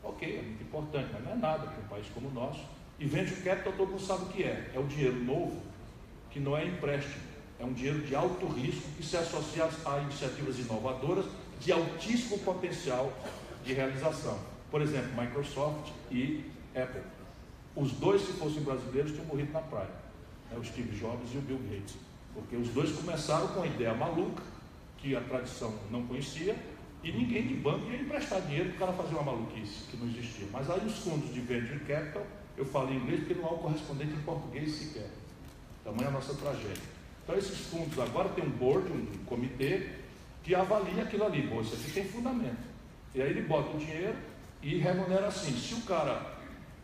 Ok, é muito importante, mas não é nada para um país como o nosso. E Venture Capital todo mundo sabe o que é o dinheiro novo, que não é empréstimo, é um dinheiro de alto risco que se associa a iniciativas inovadoras de altíssimo potencial de realização. Por exemplo, Microsoft e Apple. Os dois, se fossem brasileiros, tinham morrido na praia. O Steve Jobs e o Bill Gates. Porque os dois começaram com uma ideia maluca, que a tradição não conhecia, e ninguém de banco ia emprestar dinheiro para o cara fazer uma maluquice que não existia. Mas aí os fundos de Venture Capital, eu falo em inglês porque não há o correspondente em português sequer. Tamanha a nossa tragédia. Então esses fundos agora tem um board, um comitê, que avalia aquilo ali. Bom, isso aqui tem fundamento. E aí ele bota o dinheiro e remunera assim. Se o cara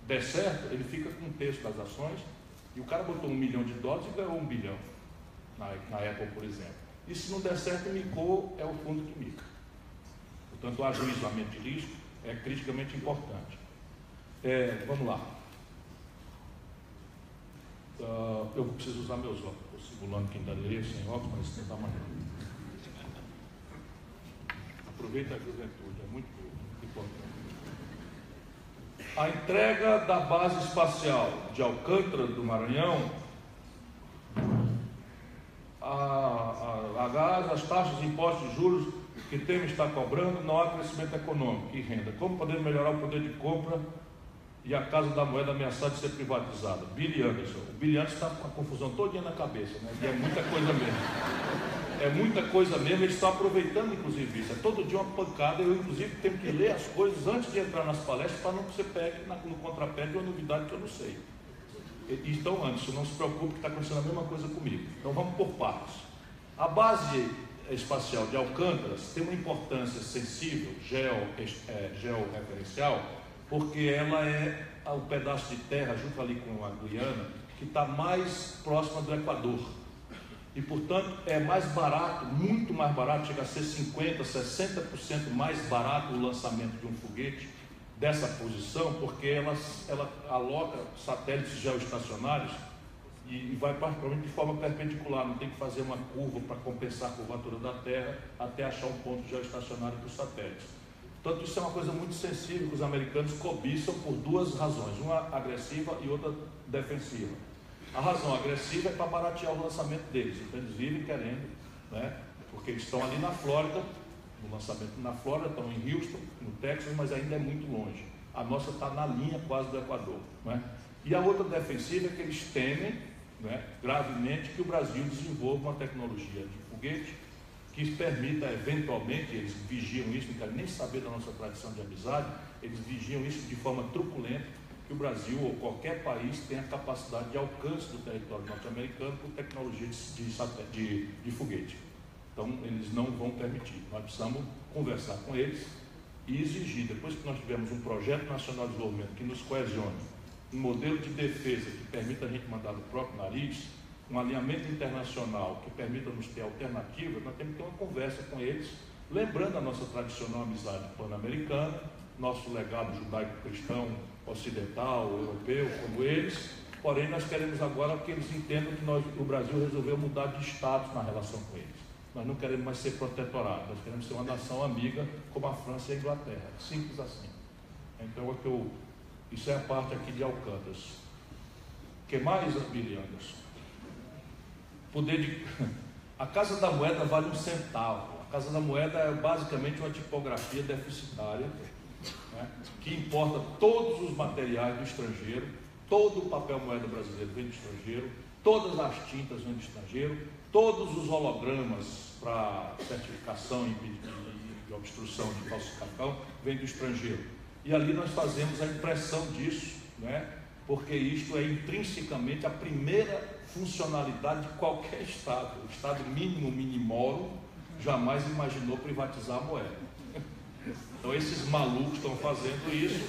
der certo, ele fica com um terço das ações, e o cara botou $1 milhão e ganhou $1 bilhão na Apple, por exemplo. E se não der certo, micou, é o fundo que mica. Portanto, o ajuizamento de risco é criticamente importante. Vamos lá. Eu preciso usar meus óculos. Estou simulando que ainda leio sem óculos, mas não dá mais. Aproveita a juventude, é muito importante. A entrega da base espacial de Alcântara do Maranhão, a gás, as taxas, impostos e juros que Temer está cobrando, não há crescimento econômico e renda. Como podemos melhorar o poder de compra e a Casa da Moeda ameaçada de ser privatizada? Billy Anderson. O Billy Anderson está com a confusão todinha na cabeça, né? E é muita coisa mesmo. É muita coisa mesmo, eles estão aproveitando inclusive isso. É todo dia uma pancada, eu inclusive tenho que ler as coisas antes de entrar nas palestras para não ser pego no contrapé de uma novidade que eu não sei. Então, Anderson, não se preocupe que está acontecendo a mesma coisa comigo. Então vamos por partes. A base espacial de Alcântara tem uma importância sensível, georreferencial, porque ela é o pedaço de terra, junto ali com a Guiana, que está mais próxima do Equador. E, portanto, é mais barato, muito mais barato, chega a ser 50%, 60% mais barato o lançamento de um foguete dessa posição, porque ela aloca satélites geoestacionários e vai praticamente de forma perpendicular, não tem que fazer uma curva para compensar a curvatura da Terra até achar um ponto geoestacionário para os satélites. Portanto, isso é uma coisa muito sensível que os americanos cobiçam por duas razões, uma agressiva e outra defensiva. A razão agressiva é para baratear o lançamento deles, então eles vivem querendo, né? Porque eles estão ali na Flórida, no lançamento na Flórida, estão em Houston, no Texas, mas ainda é muito longe. A nossa está na linha quase do Equador, né? E a outra defensiva é que eles temem, né, gravemente, que o Brasil desenvolva uma tecnologia de foguete que permita, eventualmente, eles vigiam isso, não querem nem saber da nossa tradição de amizade, eles vigiam isso de forma truculenta, que o Brasil ou qualquer país tenha capacidade de alcance do território norte-americano por tecnologia de foguete. Então, eles não vão permitir. Nós precisamos conversar com eles e exigir, depois que nós tivermos um projeto nacional de desenvolvimento que nos coesione, um modelo de defesa que permita a gente mandar do próprio nariz, um alinhamento internacional que permita nos ter alternativas, nós temos que ter uma conversa com eles, lembrando a nossa tradicional amizade pan-americana, nosso legado judaico-cristão, ocidental, europeu, como eles, porém nós queremos agora que eles entendam que o Brasil resolveu mudar de status na relação com eles. Nós não queremos mais ser protetorado, nós queremos ser uma nação amiga como a França e a Inglaterra, simples assim. Então isso é a parte aqui de Alcântara. O que mais, Billy Anderson? A Casa da Moeda vale 1 centavo. A Casa da Moeda é basicamente uma tipografia deficitária, né, que importa todos os materiais do estrangeiro, todo o papel moeda brasileiro vem do estrangeiro, todas as tintas vêm do estrangeiro, todos os hologramas para certificação e obstrução de falsificação vêm do estrangeiro. E ali nós fazemos a impressão disso, né, porque isto é intrinsecamente a primeira funcionalidade de qualquer Estado. O Estado mínimo minimorum jamais imaginou privatizar a moeda. Então esses malucos estão fazendo isso,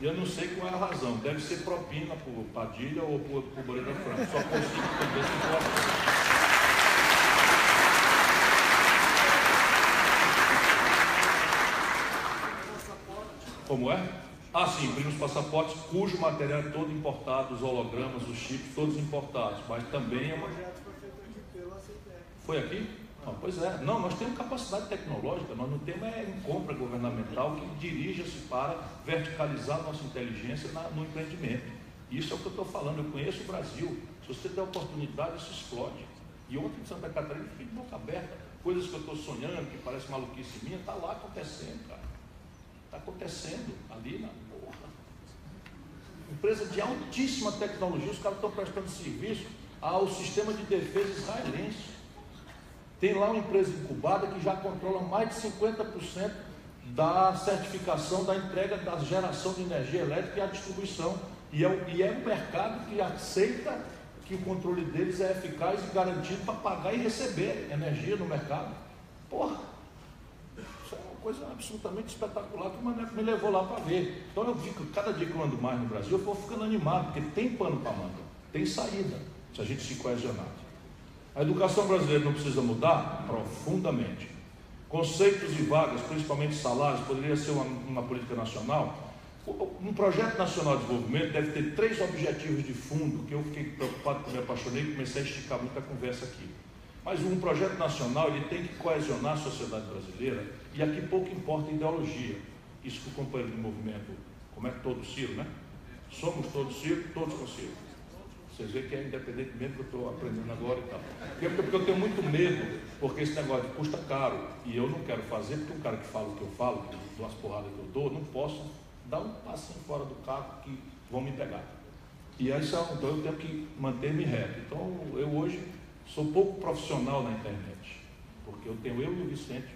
e eu não sei qual é a razão. Deve ser propina por Padilha ou por Moreira Franco. Só consigo entender se pode. Como é? Ah, sim, imprime os passaportes cujo material é todo importado, os hologramas, os chips, todos importados, mas também é uma... Foi aqui? Não, pois é. Não, nós temos capacidade tecnológica, nós não temos compra governamental que dirija-se para verticalizar a nossa inteligência no empreendimento. Isso é o que eu estou falando, eu conheço o Brasil. Se você der oportunidade, isso explode. E ontem em Santa Catarina, fiquei de boca aberta, coisas que eu estou sonhando, que parece maluquice minha, está lá acontecendo, cara. Está acontecendo ali na porra. Empresa de altíssima tecnologia, os caras estão prestando serviço ao sistema de defesa israelense. Tem lá uma empresa incubada que já controla mais de 50% da certificação da entrega da geração de energia elétrica e a distribuição. E é um mercado que aceita que o controle deles é eficaz e garantido para pagar e receber energia no mercado. Porra! Coisa absolutamente espetacular que o Maneco me levou lá para ver. Então eu fico, cada dia que eu ando mais no Brasil, eu vou ficando animado, porque tem pano para manga, tem saída, se a gente se coesionar. A educação brasileira não precisa mudar? Profundamente. Conceitos e vagas, principalmente salários, poderia ser uma política nacional. Um projeto nacional de desenvolvimento deve ter 3 objetivos de fundo, que eu fiquei preocupado, porque me apaixonei e comecei a esticar muito a conversa aqui. Mas um projeto nacional, ele tem que coesionar a sociedade brasileira, e aqui pouco importa a ideologia. Isso que o companheiro do movimento, como é que todo Ciro, né? Somos todos Ciro, todos com Ciro. Vocês veem que é independentemente do que eu estou aprendendo agora e tal. Porque eu tenho muito medo, porque esse negócio custa caro, e eu não quero fazer, porque um cara que fala o que eu falo, que dou as porradas que eu dou, não posso dar um passinho fora do carro que vão me pegar. E aí, então eu tenho que manter-me reto. Então eu hoje sou pouco profissional na internet, porque eu tenho eu e o Vicente,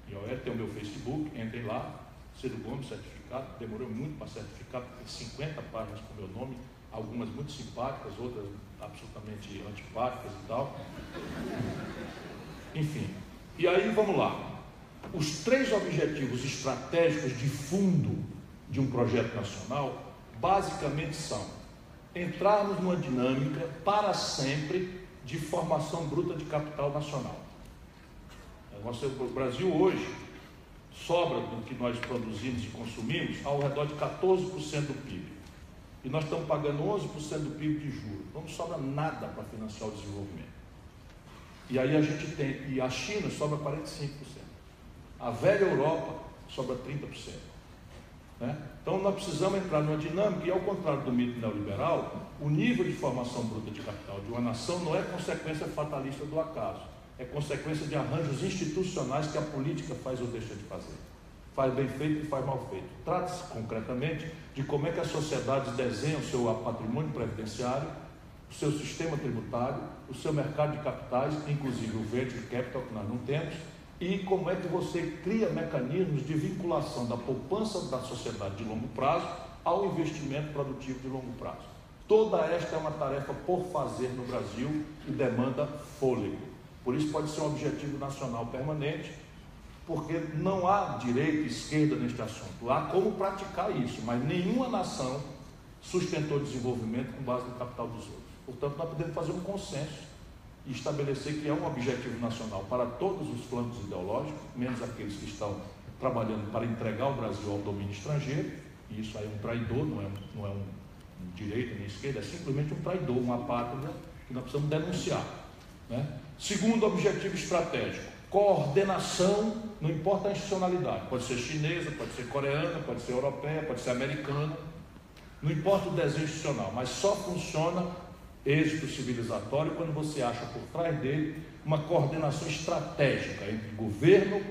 e eu tenho o meu Facebook, entrem lá, Ciro Gomes, certificado, demorou muito para certificar, tem 50 páginas com o meu nome, algumas muito simpáticas, outras absolutamente antipáticas e tal. Enfim, e aí vamos lá. Os 3 objetivos estratégicos de fundo de um projeto nacional, basicamente são entrarmos numa dinâmica para sempre de formação bruta de capital nacional. O Brasil hoje sobra do que nós produzimos e consumimos ao redor de 14% do PIB. E nós estamos pagando 11% do PIB de juros. Não sobra nada para financiar o desenvolvimento. E aí a gente tem, e a China sobra 45%. A velha Europa sobra 30%. Né? Então nós precisamos entrar numa dinâmica, e ao contrário do mito neoliberal, o nível de formação bruta de capital de uma nação não é consequência fatalista do acaso, é consequência de arranjos institucionais que a política faz ou deixa de fazer. Faz bem feito e faz mal feito. Trata-se concretamente de como é que as sociedades desenham o seu patrimônio previdenciário, o seu sistema tributário, o seu mercado de capitais, inclusive o venture capital, que nós não temos, e como é que você cria mecanismos de vinculação da poupança da sociedade de longo prazo ao investimento produtivo de longo prazo. Toda esta é uma tarefa por fazer no Brasil e demanda fôlego. Por isso pode ser um objetivo nacional permanente, porque não há direita e esquerda neste assunto. Há como praticar isso, mas nenhuma nação sustentou desenvolvimento com base no capital dos outros. Portanto, nós podemos fazer um consenso e estabelecer que é um objetivo nacional para todos os flancos ideológicos, menos aqueles que estão trabalhando para entregar o Brasil ao domínio estrangeiro, e isso aí é um traidor, não é um direita nem esquerda, é simplesmente um traidor, uma pátria que nós precisamos denunciar. Né? Segundo objetivo estratégico, coordenação, não importa a institucionalidade, pode ser chinesa, pode ser coreana, pode ser europeia, pode ser americana, não importa o desenho institucional, mas só funciona êxito civilizatório quando você acha por trás dele uma coordenação estratégica entre governo,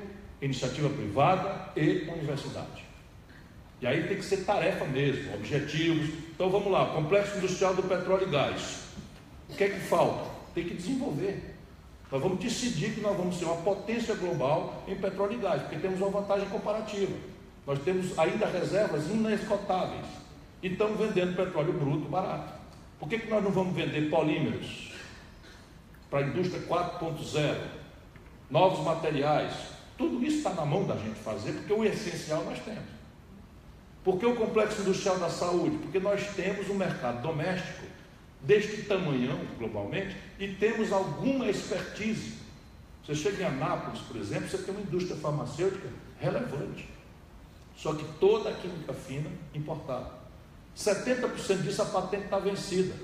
iniciativa privada e universidade. E aí tem que ser tarefa mesmo, objetivos. Então vamos lá, complexo industrial do petróleo e gás. O que é que falta? Tem que desenvolver. Nós vamos decidir que nós vamos ser uma potência global em petróleo e gás, porque temos uma vantagem comparativa. Nós temos ainda reservas inesgotáveis. e estão vendendo petróleo bruto barato. Por que nós não vamos vender polímeros para a indústria 4.0, novos materiais? Tudo isso está na mão da gente fazer, porque o essencial nós temos. Por que o complexo industrial da saúde? Porque nós temos um mercado doméstico deste tamanhão globalmente e temos alguma expertise. Você chega em Anápolis, por exemplo, você tem uma indústria farmacêutica relevante, só que toda a química fina importada. 70% disso a patente está vencida.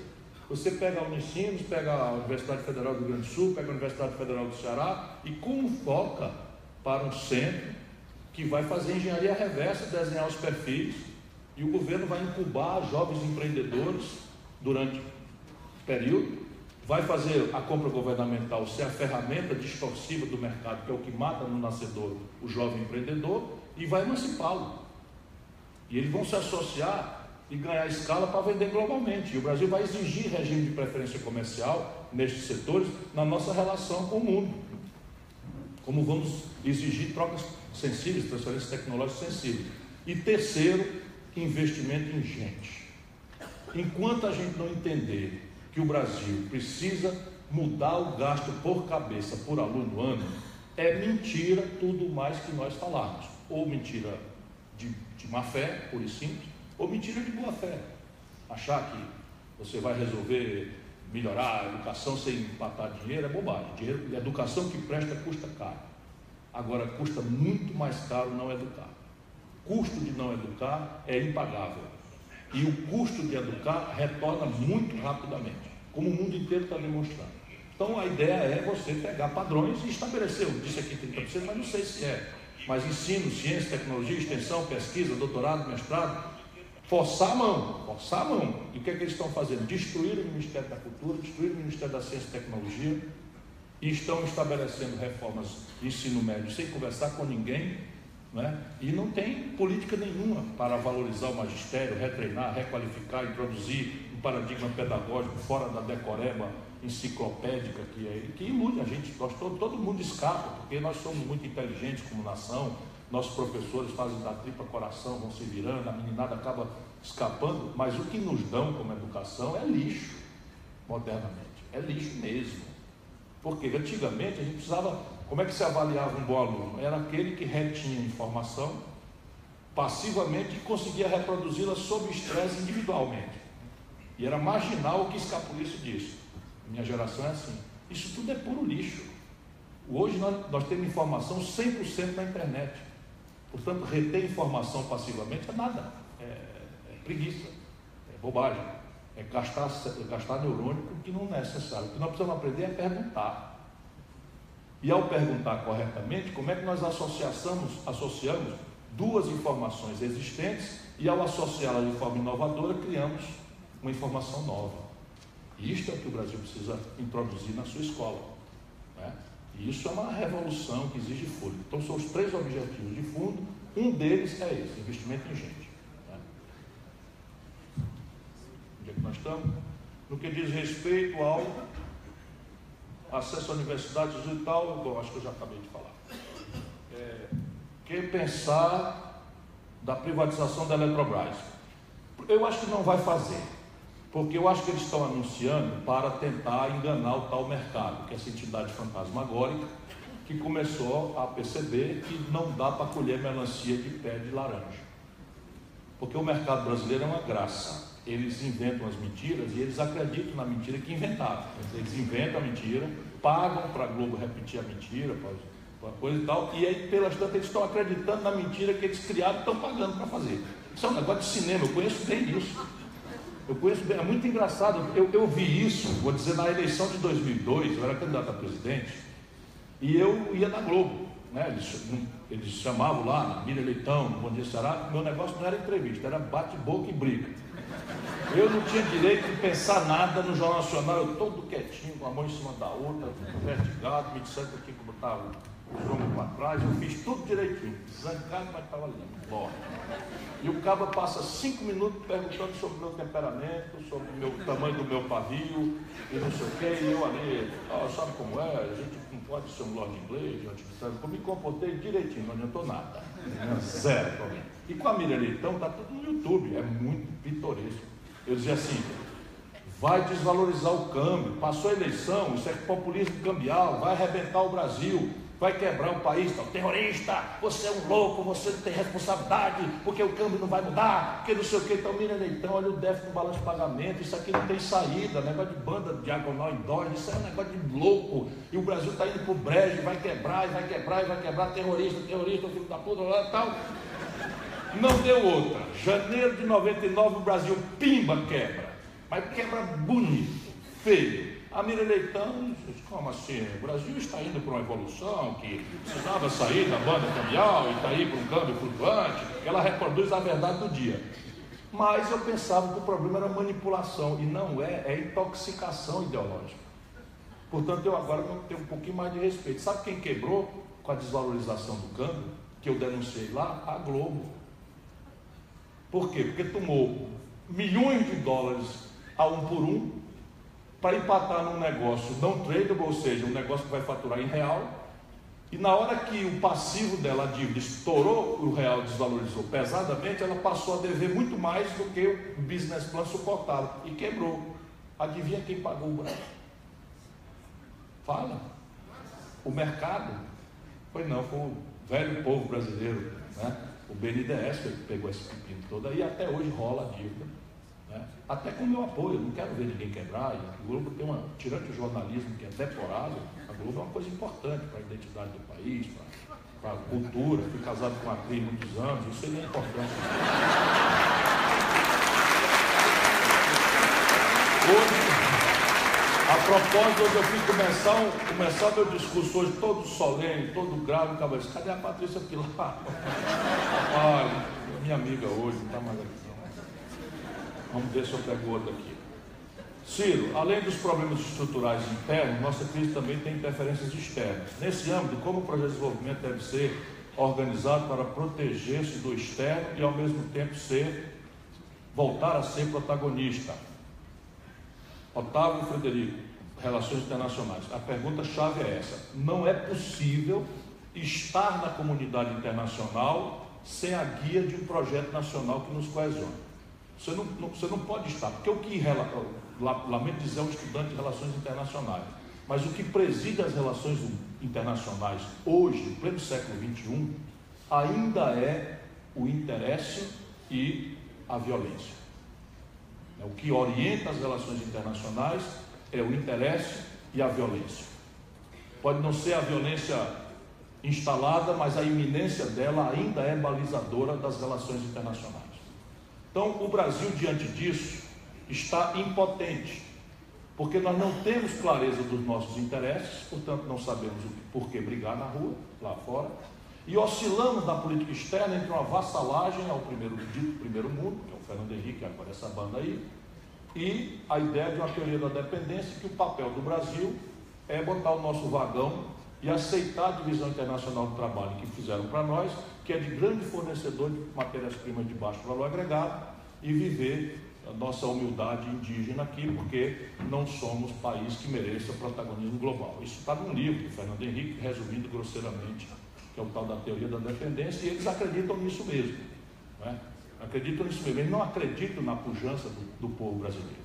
Você pega a Unicinos, pega a Universidade Federal do Rio Grande do Sul, pega a Universidade Federal do Ceará e convoca para um centro que vai fazer engenharia reversa, desenhar os perfis, e o governo vai incubar jovens empreendedores durante o período, vai fazer a compra governamental ser a ferramenta distorsiva do mercado, que é o que mata no nascedor o jovem empreendedor, e vai emancipá-lo. E eles vão se associar e ganhar escala para vender globalmente. E o Brasil vai exigir regime de preferência comercial nestes setores na nossa relação com o mundo. Como vamos exigir trocas sensíveis, transferências tecnológicas sensíveis. E terceiro, investimento em gente. Enquanto a gente não entender que o Brasil precisa mudar o gasto por cabeça, por aluno ano, é mentira tudo mais que nós falarmos. Ou mentira de má fé, pura e simples, ou mentira de boa fé. Achar que você vai resolver melhorar a educação sem empatar dinheiro é bobagem. Educação que presta custa caro. Agora, custa muito mais caro não educar. Custo de não educar é impagável. E o custo de educar retorna muito rapidamente, como o mundo inteiro está demonstrando. Então, a ideia é você pegar padrões e estabelecer. Eu disse aqui 30%, mas não sei se é. Mas ensino, ciência, tecnologia, extensão, pesquisa, doutorado, mestrado, forçar a mão. E o que é que eles estão fazendo? Destruir o Ministério da Cultura, destruir o Ministério da Ciência e Tecnologia, e estão estabelecendo reformas de ensino médio sem conversar com ninguém, né? E não tem política nenhuma para valorizar o magistério, retreinar, requalificar, introduzir um paradigma pedagógico fora da decoreba enciclopédica que ilude a gente. Todo mundo escapa, porque nós somos muito inteligentes como nação, nossos professores fazem da tripa coração, vão se virando, a meninada acaba escapando, mas o que nos dão como educação é lixo, modernamente, é lixo mesmo. Porque antigamente a gente precisava, como é que se avaliava um bom aluno? Era aquele que retinha informação passivamente e conseguia reproduzi-la sob estresse individualmente. E era marginal o que escapulisse disso. Minha geração é assim. Isso tudo é puro lixo. Hoje nós temos informação 100% na internet. Portanto, reter informação passivamente é nada. É preguiça, é bobagem. É gastar neurônio com o que não é necessário. O que nós precisamos aprender é perguntar. E ao perguntar corretamente, como é que nós associamos duas informações existentes e ao associá-las de forma inovadora, criamos uma informação nova. E isto é o que o Brasil precisa introduzir na sua escola, né? E isso é uma revolução que exige fôlego. Então são os 3 objetivos de fundo, um deles é esse, investimento em gente. Onde é que nós estamos? No que diz respeito ao acesso à universidade e tal, bom, acho que eu já acabei de falar. Que pensar da privatização da Eletrobras? Eu acho que não vai fazer, porque eu acho que eles estão anunciando para tentar enganar o tal mercado, que é essa entidade fantasmagórica que começou a perceber que não dá para colher melancia de pé de laranja. Porque o mercado brasileiro é uma graça. Eles inventam as mentiras e eles acreditam na mentira que inventaram. Eles inventam a mentira, pagam para a Globo repetir a mentira, para coisa e tal, e aí, pelas tantas, eles estão acreditando na mentira que eles criaram e estão pagando para fazer. Isso é um negócio de cinema, eu conheço bem isso. É muito engraçado. Eu vi isso, vou dizer, na eleição de 2002, eu era candidato a presidente, e eu ia na Globo, né? Eles chamavam lá, na Mira Leitão, no Bom Dia Ceará. Meu negócio não era entrevista, era bate-boca e briga. Eu não tinha direito de pensar nada no Jornal Nacional, eu todo quietinho, com a mão em cima da outra, investigado, me disseram que eu tinha que botar jogo para trás, eu fiz tudo direitinho, zancado, mas estava limpo, bom. E o cabo passa 5 minutos perguntando sobre o meu temperamento, sobre o tamanho do meu pavio, e não sei o que, e eu ali, sabe como é, a gente não pode ser um lord inglês, eu me comportei direitinho, não adiantou nada, zero problema. E com a Miriam Leitão, está tudo no YouTube, é muito pitoresco. Eu dizia assim, vai desvalorizar o câmbio, passou a eleição, isso é populismo cambial, vai arrebentar o Brasil, vai quebrar o país, tá, terrorista, você é um louco, você não tem responsabilidade, porque o câmbio não vai mudar, porque não sei o que, então Miriam Leitão, olha o déficit no balanço de pagamento, isso aqui não tem saída, negócio de banda diagonal endógena, isso é um negócio de louco, e o Brasil está indo para o brejo, vai quebrar, e vai quebrar, e vai quebrar, terrorista, filho da puta, lá e tal. Não deu outra, janeiro de 99 o Brasil, pimba, quebra, mas quebra bonito, feio. A Miriam Leitão, como assim? O Brasil está indo para uma evolução que precisava sair da banda cambial e está aí para um câmbio flutuante. Ela reproduz a verdade do dia. Mas eu pensava que o problema era manipulação, e não é intoxicação ideológica. Portanto, eu agora tenho um pouquinho mais de respeito. Sabe quem quebrou com a desvalorização do câmbio, que eu denunciei lá? A Globo. Por quê? Porque tomou milhões de dólares a 1 por 1, para empatar num negócio não tradable, ou seja, um negócio que vai faturar em real, e na hora que o passivo dela, a dívida, estourou, o real desvalorizou pesadamente, ela passou a dever muito mais do que o business plan suportava, e quebrou. Adivinha quem pagou o Brasil? Fala. O mercado? Foi não, foi o velho povo brasileiro, né? O BNDES que pegou esse pepino todo aí, até hoje rola a dívida. Até com o meu apoio, eu não quero ver ninguém quebrar. E a Globo tem tirando o jornalismo que é deplorado, a Globo é uma coisa importante para a identidade do país, para a cultura. Fui casado com uma atriz há muitos anos, isso aí é importante. Hoje, a propósito, hoje eu fiz começar meu discurso hoje todo solene, todo grave, cabeça. Cadê a Patrícia Pilar? Ai, minha amiga hoje, não está mais aqui. Vamos ver se eu pego outra aqui. Ciro, além dos problemas estruturais internos, nossa crise também tem interferências externas. Nesse âmbito, como o projeto de desenvolvimento deve ser organizado para proteger-se do externo e, ao mesmo tempo, voltar a ser protagonista? Otávio Frederico, Relações Internacionais. A pergunta-chave é essa. Não é possível estar na comunidade internacional sem a guia de um projeto nacional que nos coesiona. Você não pode estar, porque o que, lamento dizer, é um estudante de relações internacionais, mas o que preside as relações internacionais hoje, no pleno século XXI, ainda é o interesse e a violência. O que orienta as relações internacionais é o interesse e a violência. Pode não ser a violência instalada, mas a iminência dela ainda é balizadora das relações internacionais. Então, o Brasil, diante disso, está impotente, porque nós não temos clareza dos nossos interesses, portanto, não sabemos por que brigar na rua, lá fora, e oscilamos na política externa entre uma vassalagem ao dito primeiro mundo, que é o Fernando Henrique, agora essa banda aí, e a ideia de uma teoria da dependência, que o papel do Brasil é botar o nosso vagão e aceitar a divisão internacional do trabalho que fizeram para nós, que é de grande fornecedor de matérias-primas de baixo valor agregado, e viver a nossa humildade indígena aqui, porque não somos país que mereça protagonismo global. Isso está num livro do Fernando Henrique, resumindo grosseiramente, que é o tal da teoria da dependência, e eles acreditam nisso mesmo, não é? Acreditam nisso mesmo, eles não acreditam na pujança do povo brasileiro.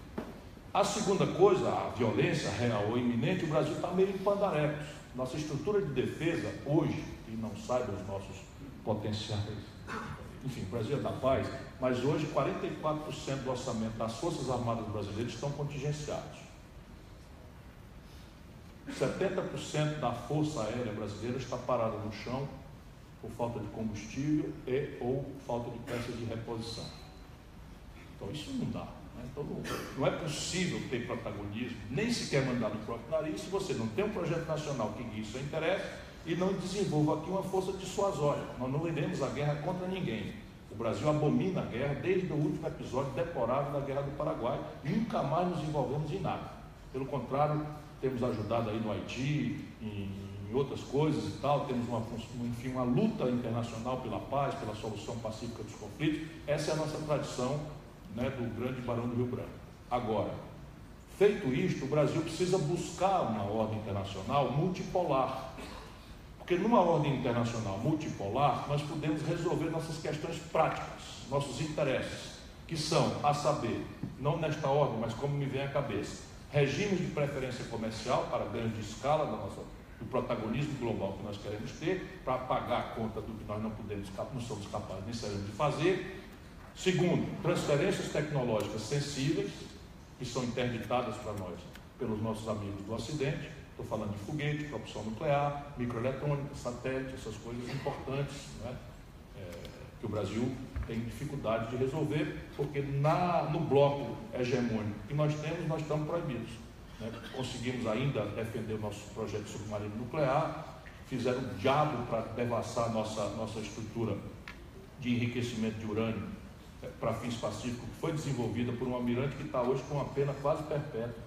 A segunda coisa, a violência real ou iminente, o Brasil está meio em pandarecos. Nossa estrutura de defesa hoje, e não saiba os nossos potenciais, enfim, o Brasil é da paz, mas hoje 44% do orçamento das Forças Armadas brasileiras estão contingenciados. 70% da Força Aérea Brasileira está parada no chão por falta de combustível e ou falta de peças de reposição. Então isso não dá. Então, não é possível ter protagonismo, nem sequer mandar no próprio nariz, se você não tem um projeto nacional que guie seu interesse e não desenvolva aqui uma força dissuasória. Nós não iremos a guerra contra ninguém. O Brasil abomina a guerra desde o último episódio deplorável da Guerra do Paraguai. Nunca mais nos envolvemos em nada. Pelo contrário, temos ajudado aí no Haiti, em outras coisas e tal, temos enfim, uma luta internacional pela paz, pela solução pacífica dos conflitos. Essa é a nossa tradição, né, do grande Barão do Rio Branco. Agora, feito isto, o Brasil precisa buscar uma ordem internacional multipolar, porque numa ordem internacional multipolar nós podemos resolver nossas questões práticas, nossos interesses, que são, a saber, não nesta ordem, mas como me vem à cabeça, regimes de preferência comercial para ganhos de escala do protagonismo global que nós queremos ter, para pagar a conta do que nós não somos capazes nem sabemos de fazer. Segundo, transferências tecnológicas sensíveis, que são interditadas para nós pelos nossos amigos do Ocidente. Estou falando de foguete, propulsão nuclear, microeletrônica, satélite, essas coisas importantes, né, que o Brasil tem dificuldade de resolver, porque no bloco hegemônico que nós temos, nós estamos proibidos. Né? Conseguimos ainda defender o nosso projeto submarino nuclear, fizeram um diabo para devassar nossa estrutura de enriquecimento de urânio para fins pacíficos, que foi desenvolvida por um almirante que está hoje com uma pena quase perpétua,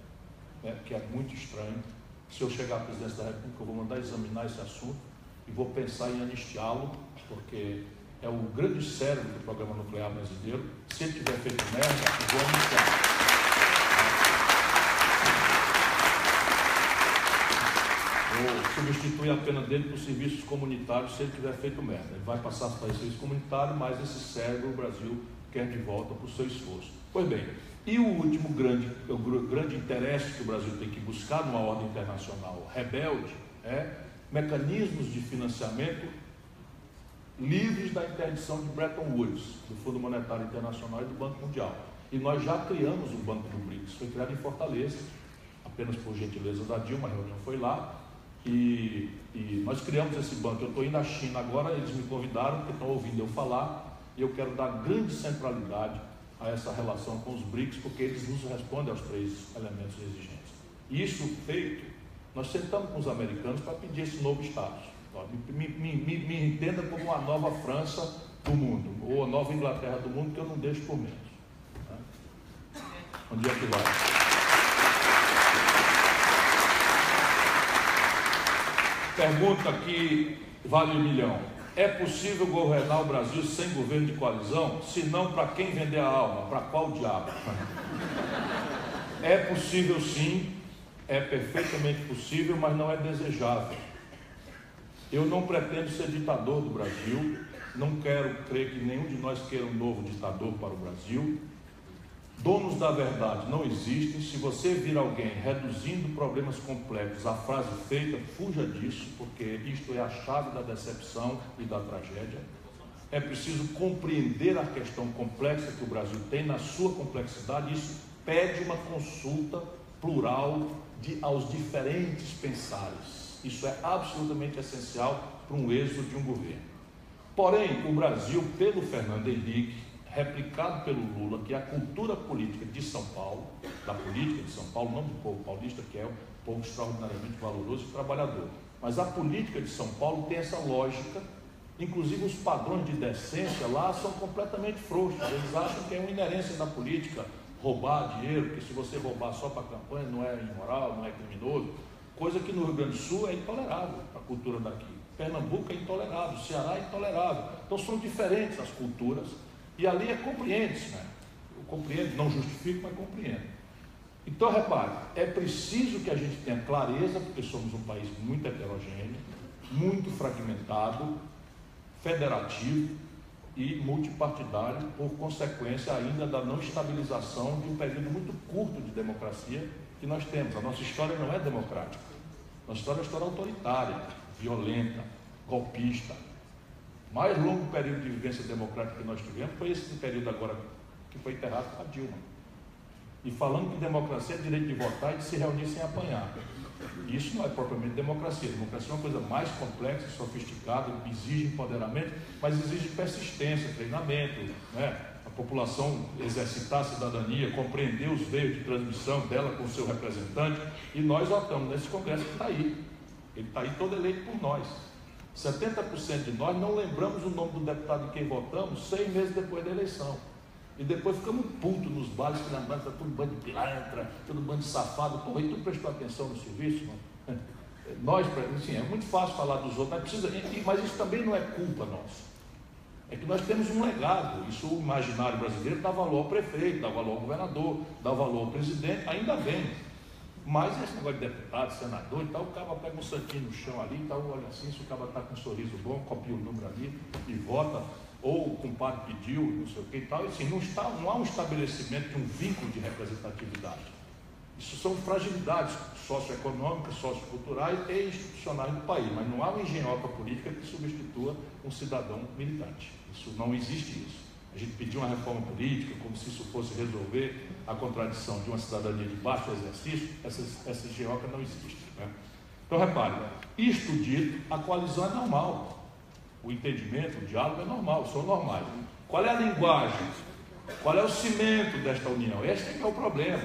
né? Que é muito estranho. Se eu chegar à presidência da República, eu vou mandar examinar esse assunto e vou pensar em anistiá-lo, porque é o grande cérebro do programa nuclear brasileiro. Se ele tiver feito merda, eu vou anistiar. Vou substituir a pena dele por serviços comunitários se ele tiver feito merda. Ele vai passar para serviço comunitário, mas esse cérebro o Brasil quer de volta por seu esforço. Pois bem, e o último grande interesse que o Brasil tem que buscar numa ordem internacional rebelde é mecanismos de financiamento livres da interdição de Bretton Woods, do Fundo Monetário Internacional e do Banco Mundial. E nós já criamos o Banco do BRICS, foi criado em Fortaleza, apenas por gentileza da Dilma, a reunião foi lá, e nós criamos esse banco. Eu estou indo à China agora, eles me convidaram, porque estão ouvindo eu falar, e eu quero dar grande centralidade a essa relação com os BRICS, porque eles nos respondem aos 3 elementos exigentes. E isso feito, nós sentamos com os americanos para pedir esse novo status. Me entenda como a nova França do mundo, ou a nova Inglaterra do mundo, que eu não deixo por menos. Né? Onde é que vai? Pergunta que vale $1 milhão. É possível governar o Brasil sem governo de coalizão? Se não, para quem vender a alma? Para qual diabo? É possível sim, é perfeitamente possível, mas não é desejável. Eu não pretendo ser ditador do Brasil, não quero crer que nenhum de nós queira um novo ditador para o Brasil. Donos da verdade não existem. Se você vir alguém reduzindo problemas complexos à frase feita, fuja disso, porque isto é a chave da decepção e da tragédia. É preciso compreender a questão complexa que o Brasil tem na sua complexidade. Isso pede uma consulta plural aos diferentes pensares. Isso é absolutamente essencial para um êxito de um governo. Porém, o Brasil, pelo Fernando Henrique, replicado pelo Lula, que é a cultura política de São Paulo, da política de São Paulo, não do povo paulista, que é um povo extraordinariamente valoroso e trabalhador, mas a política de São Paulo tem essa lógica. Inclusive os padrões de decência lá são completamente frouxos. Eles acham que é uma inerência da política roubar dinheiro, que se você roubar só para a campanha não é imoral, não é criminoso, coisa que no Rio Grande do Sul é intolerável, a cultura daqui. Pernambuco é intolerável, Ceará é intolerável. Então são diferentes as culturas. E ali é compreende-se, né? Eu compreendo, não justifico, mas compreendo. Então, repare, é preciso que a gente tenha clareza, porque somos um país muito heterogêneo, muito fragmentado, federativo e multipartidário, por consequência ainda da não estabilização de um período muito curto de democracia que nós temos. A nossa história não é democrática. Nossa história é uma história autoritária, violenta, golpista. O mais longo período de vivência democrática que nós tivemos foi esse período agora que foi enterrado com a Dilma. E falando que democracia é direito de votar e de se reunir sem apanhar. Isso não é propriamente democracia. Democracia é uma coisa mais complexa, sofisticada, exige empoderamento, mas exige persistência, treinamento, né? A população exercitar a cidadania, compreender os veios de transmissão dela com o seu representante. E nós votamos nesse Congresso que está aí. Ele está aí todo eleito por nós. 70% de nós não lembramos o nome do deputado em quem votamos 6 meses depois da eleição. E depois ficamos putos nos bares, que na banda está tudo bando de pilantra, todo bando de safado. Pô, e tu prestou atenção no serviço, mano? nós, assim, é muito fácil falar dos outros, mas isso também não é culpa nossa. É que nós temos um legado, isso o imaginário brasileiro dá valor ao prefeito, dá valor ao governador, dá valor ao presidente, ainda bem. Mas esse negócio de deputado, senador e tal, o cara pega um santinho no chão ali e tal, olha assim, se o cara está com um sorriso bom, copia o número ali e vota, ou o compadre pediu, não sei o que e tal, e assim, não há um estabelecimento de um vínculo de representatividade. Isso são fragilidades socioeconômicas, socioculturais e institucionais do país, mas não há uma engenhoca política que substitua um cidadão militante. Isso não existe isso. A gente pediu uma reforma política como se isso fosse resolver a contradição de uma cidadania de baixo exercício, essa engenhoca não existe. Né? Então, repare, isto dito, a coalizão é normal. O entendimento, o diálogo é normal, são normais. Qual é a linguagem? Qual é o cimento desta união? Este é que é o problema.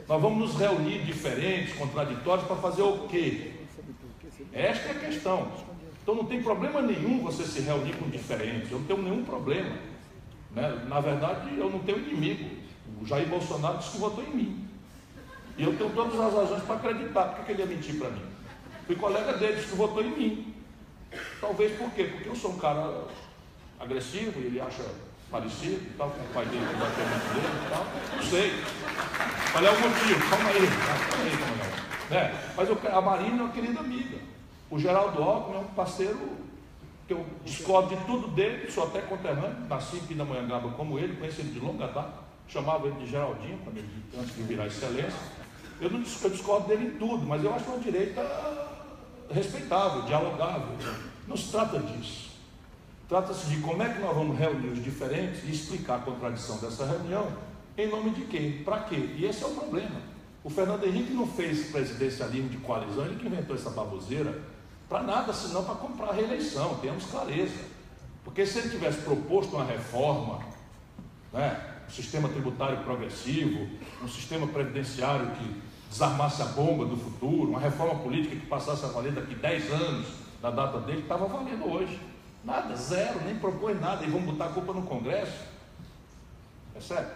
Nós vamos nos reunir diferentes, contraditórios, para fazer o quê? Esta é a questão. Então não tem problema nenhum você se reunir com diferentes, eu não tenho nenhum problema. Né? Na verdade, eu não tenho inimigo. O Jair Bolsonaro disse que votou em mim. E eu tenho todas as razões para acreditar. Por que ele ia mentir para mim? Fui colega dele, disse que votou em mim. Talvez por quê? Porque eu sou um cara agressivo, ele acha parecido e tal, com o pai dele, que vai ter muito dele e tal. Não sei. Qual é o motivo? Calma aí. Mas a Marina é uma querida amiga. O Geraldo Alckmin é um parceiro que eu discordo de tudo dele, sou até conterrâneo, nasci em Pindamonhangaba como ele, conheci ele de longa data, chamava ele de Geraldinho, antes de virar excelência. Eu discordo dele em tudo, mas eu acho uma direita respeitável, dialogável. Não se trata disso. Trata-se de como é que nós vamos reunir os diferentes e explicar a contradição dessa reunião, em nome de quê? Para quê? E esse é o problema. O Fernando Henrique não fez presidencialismo de coalizão, ele que inventou essa baboseira, para nada, senão para comprar a reeleição, tenhamos clareza. Porque se ele tivesse proposto uma reforma, né, um sistema tributário progressivo, um sistema previdenciário que desarmasse a bomba do futuro, uma reforma política que passasse a valer daqui 10 anos da data dele, estava valendo hoje. Nada, zero, nem propõe nada, e vão botar a culpa no Congresso. É sério?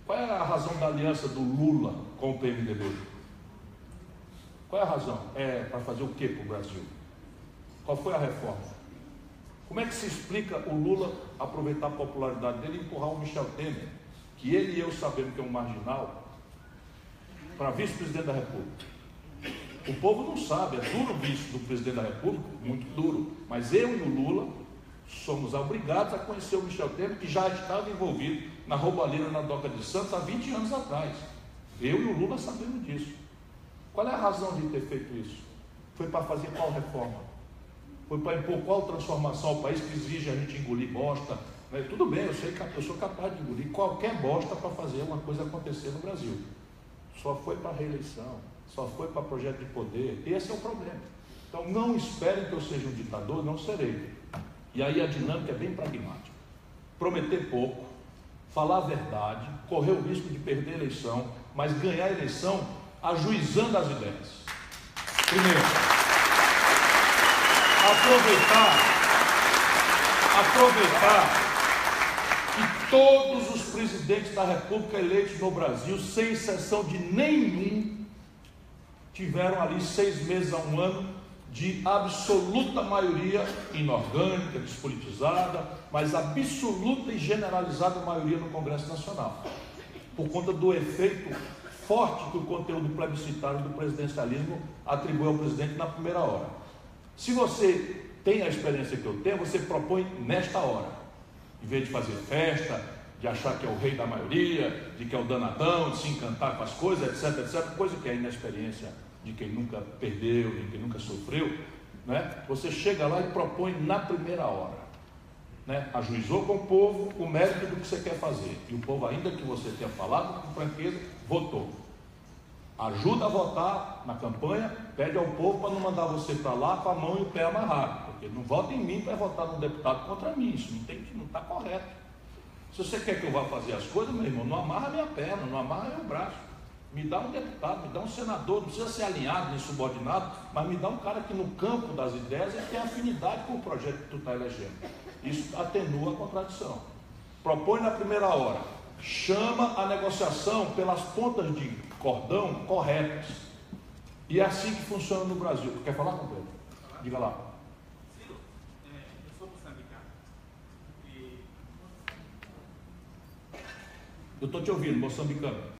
Qual é a razão da aliança do Lula com o PMDB? Qual é a razão? É para fazer o quê para o Brasil? Qual foi a reforma? Como é que se explica o Lula aproveitar a popularidade dele e empurrar o Michel Temer, que ele e eu sabemos que é um marginal, para vice-presidente da República? O povo não sabe, é duro o vice do presidente da República, muito duro, mas eu e o Lula somos obrigados a conhecer o Michel Temer, que já estava envolvido na roubalheira na Doca de Santos há 20 anos atrás. Eu e o Lula sabemos disso. Qual é a razão de ter feito isso? Foi para fazer qual reforma? Foi para impor qual transformação ao país que exige a gente engolir bosta? Né? Tudo bem, eu sei que eu sou capaz de engolir qualquer bosta para fazer uma coisa acontecer no Brasil. Só foi para reeleição, só foi para projeto de poder. Esse é o problema. Então não esperem que eu seja um ditador, não serei. E aí a dinâmica é bem pragmática. Prometer pouco, falar a verdade, correr o risco de perder a eleição, mas ganhar a eleição ajuizando as ideias. Primeiro, aproveitar que todos os presidentes da República eleitos no Brasil, sem exceção de nenhum, tiveram ali 6 meses a 1 ano de absoluta maioria inorgânica, despolitizada, mas absoluta e generalizada maioria no Congresso Nacional, por conta do efeito forte que o conteúdo plebiscitário do presidencialismo atribui ao presidente na primeira hora. Se você tem a experiência que eu tenho, você propõe nesta hora, em vez de fazer festa, de achar que é o rei da maioria, de que é o danadão, de se encantar com as coisas, etc, etc, coisa que é inexperiência de quem nunca perdeu, de quem nunca sofreu, né? Você chega lá e propõe na primeira hora, né? Ajuizou com o povo o mérito do que você quer fazer, e o povo, ainda que você tenha falado com franqueza, votou. Ajuda a votar na campanha, pede ao povo para não mandar você para lá com a mão e o pé amarrado, porque não vota em mim para votar num deputado contra mim, isso não está correto. Se você quer que eu vá fazer as coisas, meu irmão, não amarra minha perna, não amarra meu braço. Me dá um deputado, me dá um senador, não precisa ser alinhado nem subordinado, mas me dá um cara que no campo das ideias ele tem afinidade com o projeto que tu está elegendo. Isso atenua a contradição. Propõe na primeira hora, chama a negociação pelas pontas de cordão corretas. E é assim que funciona no Brasil. Quer falar, companheiro? Diga lá. Ciro, eu sou moçambicano. E... Eu estou te ouvindo, moçambicano.